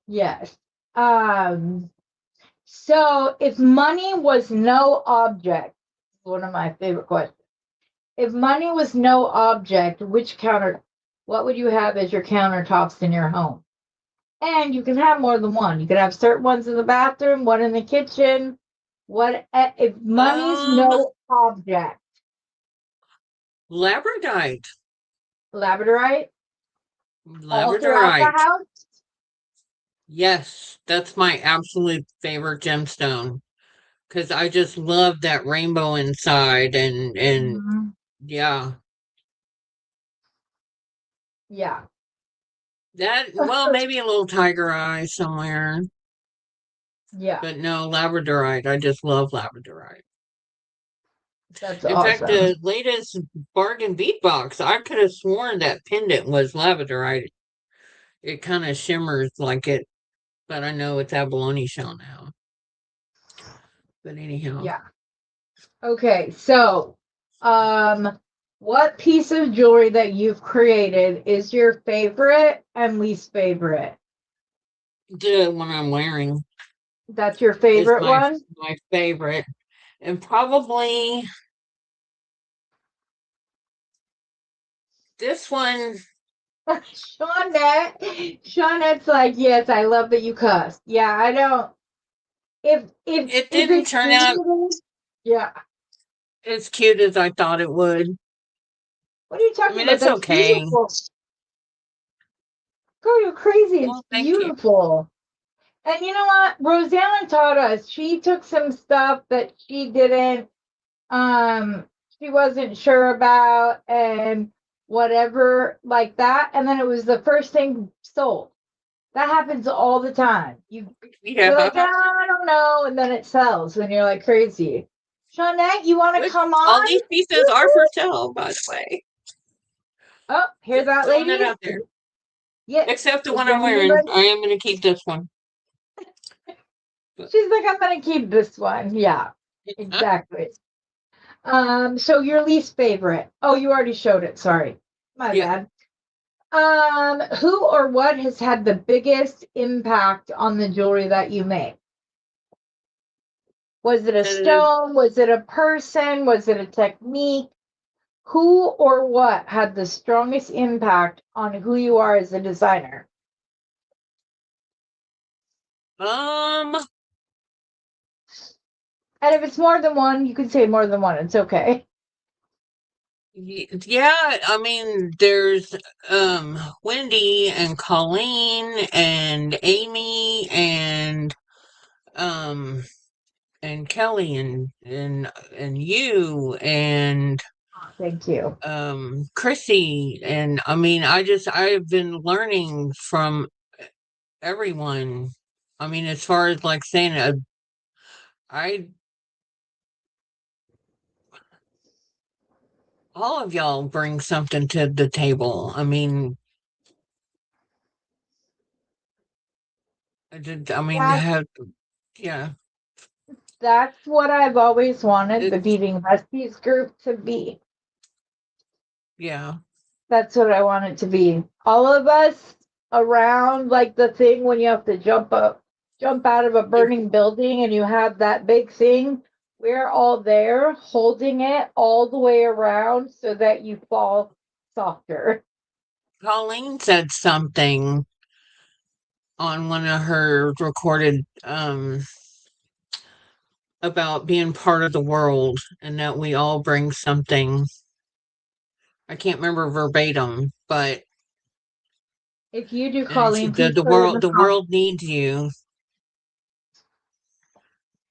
Yes. Um, so if money was no object, one of my favorite questions. If money was no object, what would you have as your countertops in your home? And you can have more than one. You could have certain ones in the bathroom, one in the kitchen. If money's Um, no object? labradorite. Labradorite all throughout the Labradorite. house. Yes, that's my absolute favorite gemstone because I just love that rainbow inside and Mhm. yeah. Yeah, That well, maybe a little tiger eye somewhere, yeah, but no, labradorite. I just love labradorite. that's In fact, awesome. the latest bargain beat box, I could have sworn that pendant was labradorite. It kind of shimmers like it, but I know it's abalone shell now. But anyhow, Yeah. Okay, so what piece of jewelry that you've created is your favorite and least favorite? the one I'm wearing That's your is favorite my one? my favorite, and probably this one. Shawnette's like, yes, I love that you cuss. Yeah, I don't. It If didn't it's turn out beautiful, yeah. as cute as I thought it would. What are you I talking mean, about? it's That's okay. beautiful. Girl, you're crazy. It's Well, thank you. beautiful. And you know what? Rosanna taught us. She took some stuff that um she wasn't sure about and whatever like that. And then it was the first thing sold. That happens all the time. You're like, Yeah. oh, I don't know, and then it sells and you're like crazy. Shawnette, you want to Which come all on? these pieces are for sale, by the way. Oh, hear Just that, throwing it ladies? out there. Yeah. Except the Is one I'm wearing. anybody? I am going to keep this one. But, She's like, I'm gonna keep this one. Yeah, exactly. So your least favorite. Oh, you already showed it. Sorry. My yeah. bad. Who or what has had the biggest impact on the jewelry that you make? Was it a The, stone? Was it a person? Was it a technique? Who or what had the strongest impact on who you are as a designer? um, And if it's more than one, you can say more than one. It's okay. yeah, I mean, there's Wendy and Colleen and Amy um and Kelly and you and Thank you. Chrissy, and I mean, I've been learning from everyone. I mean, as far as like saying, I all of y'all bring something to the table. I mean, I mean, That have yeah, that's what I've always wanted the it's Beading Besties group to be. yeah, That's what I want it to be. All of us around like the thing when you have to jump out of a if burning building and you have that big thing. We're all there holding it all the way around so that you fall softer. Colleen said something on one of her recorded about being part of the world and that we all bring something. I can't remember verbatim, but If you do, and she, Colleen, please put it in the the comments. world needs you.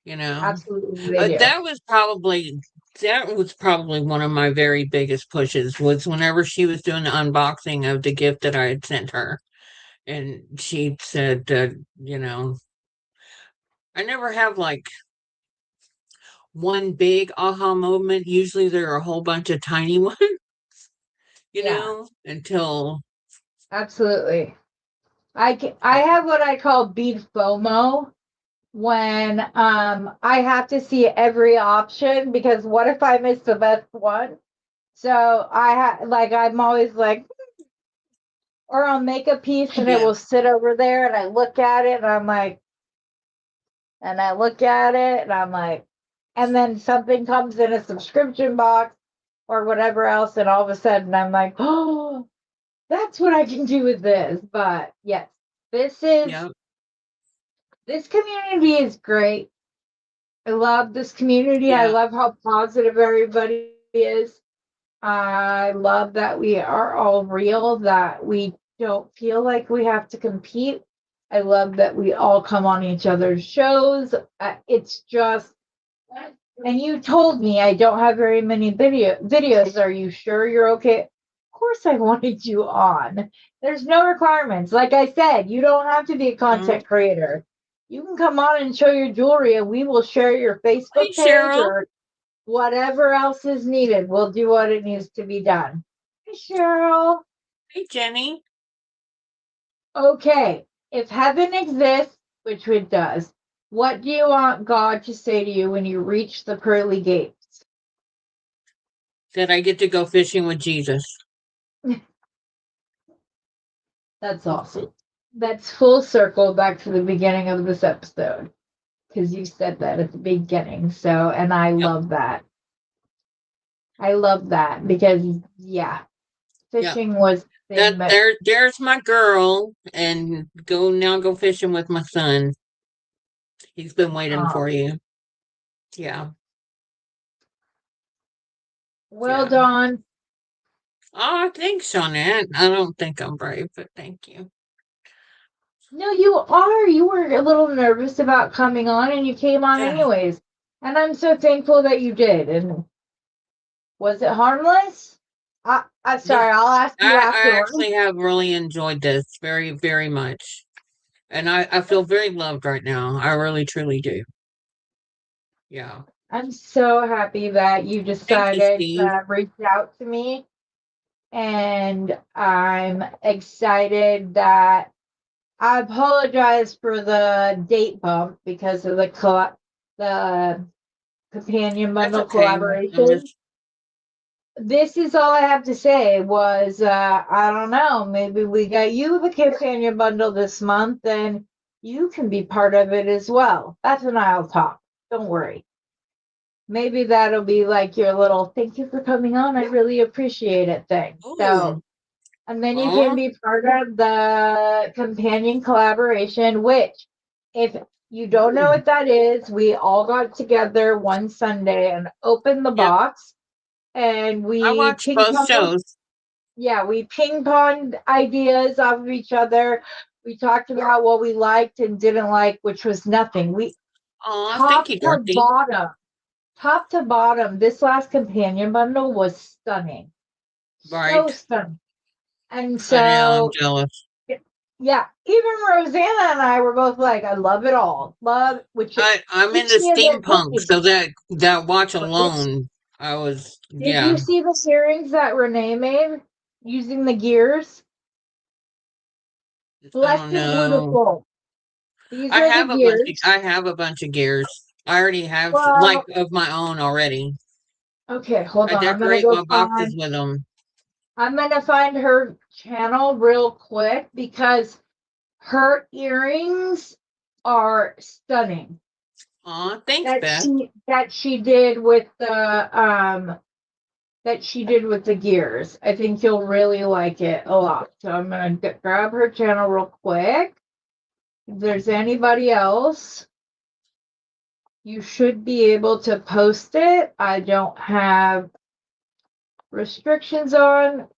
You know, Absolutely, they do. that was probably one of my very biggest pushes was whenever she was doing the unboxing of the gift that I had sent her, and she said, you know, I never have like one big aha moment. Usually there are a whole bunch of tiny ones, Yeah, until absolutely. I yeah, have what I call bead FOMO when I have to see every option because what if I miss the best one? So I'm always like, or I'll make a piece and it yeah, will sit over there and I look at it and I'm like, and I look at it and I'm like, and then something comes in a subscription box or whatever else, and all of a sudden I'm like, oh, that's what I can do with this. But yes, this is yeah, this community is great. I love this community. I yeah. love how positive everybody is. I love that we are all real, that we don't feel like we have to compete. I love that we all come on each other's shows. It's just, and you told me I don't have very many videos. Are you sure you're okay? Of course, I wanted you on. There's no requirements. Like I said, you don't have to be a Mm. content creator. You can come on and show your jewelry, and we will share your Hey, Facebook page Cheryl. or whatever else is needed. We'll do what it needs to be done. Hey, Cheryl. Hey, Jenny. Okay, if heaven exists, which it does, what do you want God to say to you when you reach the pearly gates? That I get to go fishing with Jesus. That's awesome. That's full circle back to the beginning of this episode because you said that at the beginning. So, and I Yep, love that. I love that because, yeah, yep. fishing was the thing that, There's my girl, and go fishing with my son. He's been waiting oh, for you. Yeah, well, yeah. Dawn, Oh, thanks, Shawnette. I don't think I'm brave, but thank you. no, you are. You were a little nervous about coming on and you came on Yeah, anyways. And I'm so thankful that you did. And was it harmless? I'm no, sorry, I'll ask you I afterwards. actually have really enjoyed this very, very much. And I feel very loved right now. I really, truly do. Yeah. I'm so happy that you Thank you, decided Steve. to reach out to me. And I'm excited that I apologize for the date bump because of the companion That's bundle okay. I'm collaboration. just, This is all I have to say was I don't know, maybe we got you the companion bundle this month and you can be part of it as well. That's when I'll talk. Don't worry. Maybe that'll be like your little thank you for coming on. I really appreciate it thing. oh, So, and then you can oh, be part of the companion collaboration, which, if you don't know ooh. what that is, we all got together one Sunday and opened the Yep. box and I we watched both shows. we ping ponged ideas off of each other. We talked about what we liked and didn't like, which was nothing. We Oh, thank top you, to Dorothy. bottom, top to bottom, this last companion bundle was stunning. So Right. stunning. And I know, I'm so, jealous. Yeah, even Rosanna and I were both like, I love it all. Love I'm which into she is steampunk, thinking. so that watch Which alone, I was did you yeah. see the earrings that Renee made using the gears? I don't Blessed and know. beautiful. These are the gears. I have a bunch of gears. I already have like Well, of my own already. okay, hold I on. decorate my boxes with them. I'm gonna find her channel real quick because her earrings are stunning. Aw, thanks, Beth. That she did with the gears. I think you'll really like it a lot. So I'm gonna grab her channel real quick. If there's anybody else, you should be able to post it. I don't have restrictions on.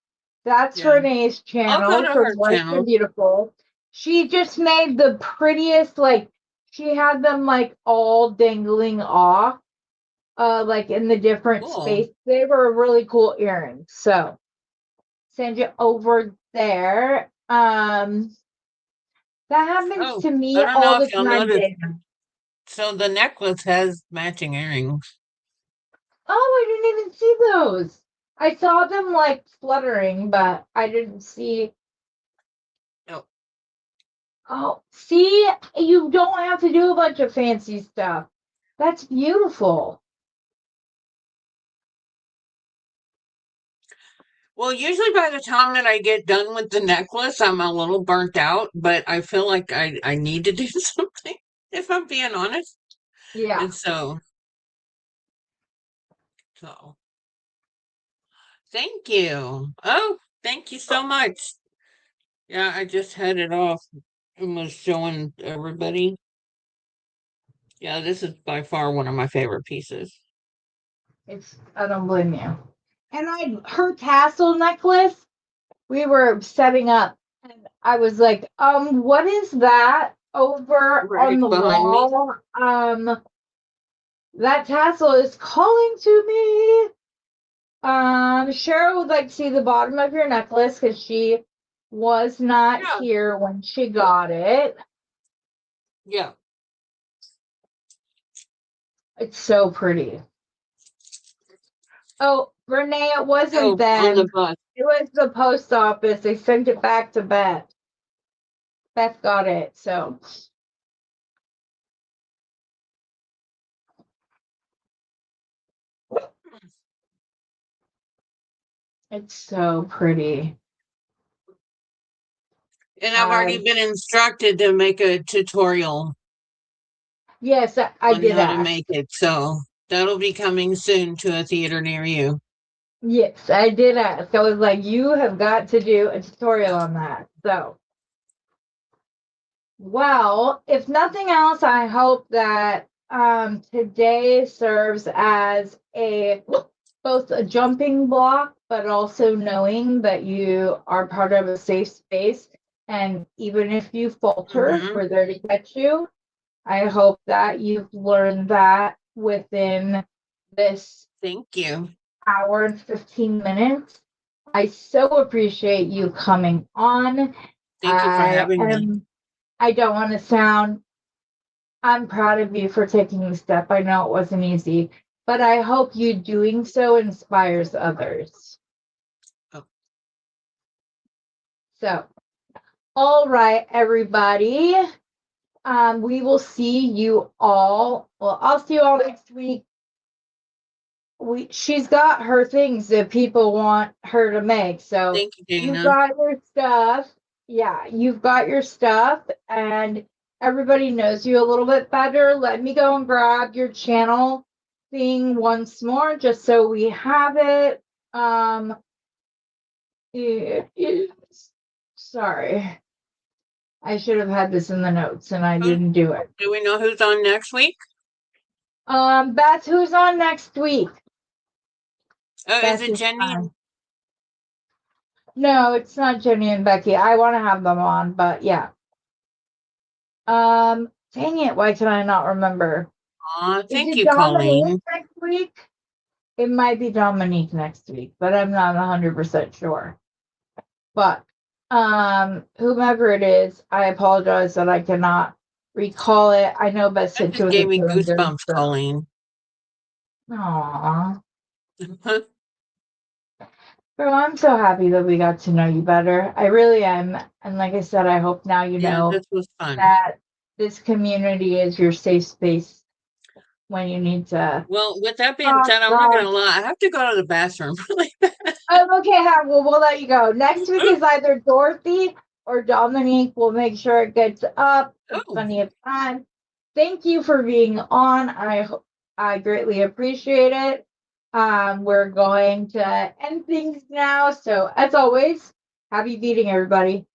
That's Yeah. Renee's I'll go channel to for her Blessed and channel. Beautiful. She just made the prettiest, like, she had them like all dangling off, like in the different Cool. space. They were really cool earrings. So send you over there. That happens Oh, to I me don't all know if the you'll time, notice. Dana. So the necklace has matching earrings. Oh, I didn't even see those. I saw them like fluttering, but I didn't see. Oh, Oh, see, you don't have to do a bunch of fancy stuff. That's beautiful. well, usually by the time that I get done with the necklace, I'm a little burnt out, but I feel like I need to do something, if I'm being honest. Yeah. And so thank you. Oh, thank you so much. Yeah, I just had it off and was showing everybody. Yeah, this is by far one of my favorite pieces. I don't blame you. And her tassel necklace, we were setting up and I was like, what is that over on Right the behind me. wall? That tassel is calling to me. Cheryl would like to see the bottom of your necklace because she was not Yeah, here when she got it. yeah. It's so pretty. Oh, Renee, it wasn't Oh, on the them. bus. It was the post office. They sent it back to Beth. Beth got it, so it's so pretty. And I've already I been instructed to make a tutorial yes, I on did how to ask. make it. So that'll be coming soon to a theater near you. Yes, I did ask. I was like, you have got to do a tutorial Yeah. on that. So, well, if nothing else, I hope that today serves as a both a jumping block, but also knowing that you are part of a safe space. And even if you falter, Mm-hmm. we're there to catch you. I hope that you've learned that within this Thank you. hour and 15 minutes. I so appreciate you coming on. Thank you for having me. I don't want to sound, I'm proud of you for taking the step. I know it wasn't easy, but I hope you doing so inspires others. Oh, So, all right, everybody. We will see you all. Well, I'll see you all next week. She's got her things that people want her to make. So thank you, you've Dana. got your stuff. Yeah, you've got your stuff, and everybody knows you a little bit better. Let me go and grab your channel thing once more, just so we have it. It is, sorry, I should have had this in the notes, and I Who didn't do it. do we know who's on next week? Beth, who's on next week? Oh, is Beth it is Jenny? on. No, it's not Jenny and Becky. I want to have them on, but yeah. Dang it, why can I not remember? Aw, Is thank it you, Dominique Colleen. next week? It might be Dominique next week, but I'm not 100% sure. But Whomever it is, I apologize that I cannot recall it. I know, but That since it just was a gave me stranger, goosebumps, so. Colleen. Aw. Girl, I'm so happy that we got to know you better. I really am. And like I said, I hope now you Yeah, know this was fun. that this community is your safe space when you need to Well, with that being talk, said, I'm not God. gonna lie. I have to go to the bathroom really bad. Okay, well, we'll let you go. Next week is either Dorothy or Dominique. We'll make sure it gets up. It's Oh, plenty of time. Thank you for being on. I greatly appreciate it. We're going to end things now. So as always, happy beating, everybody.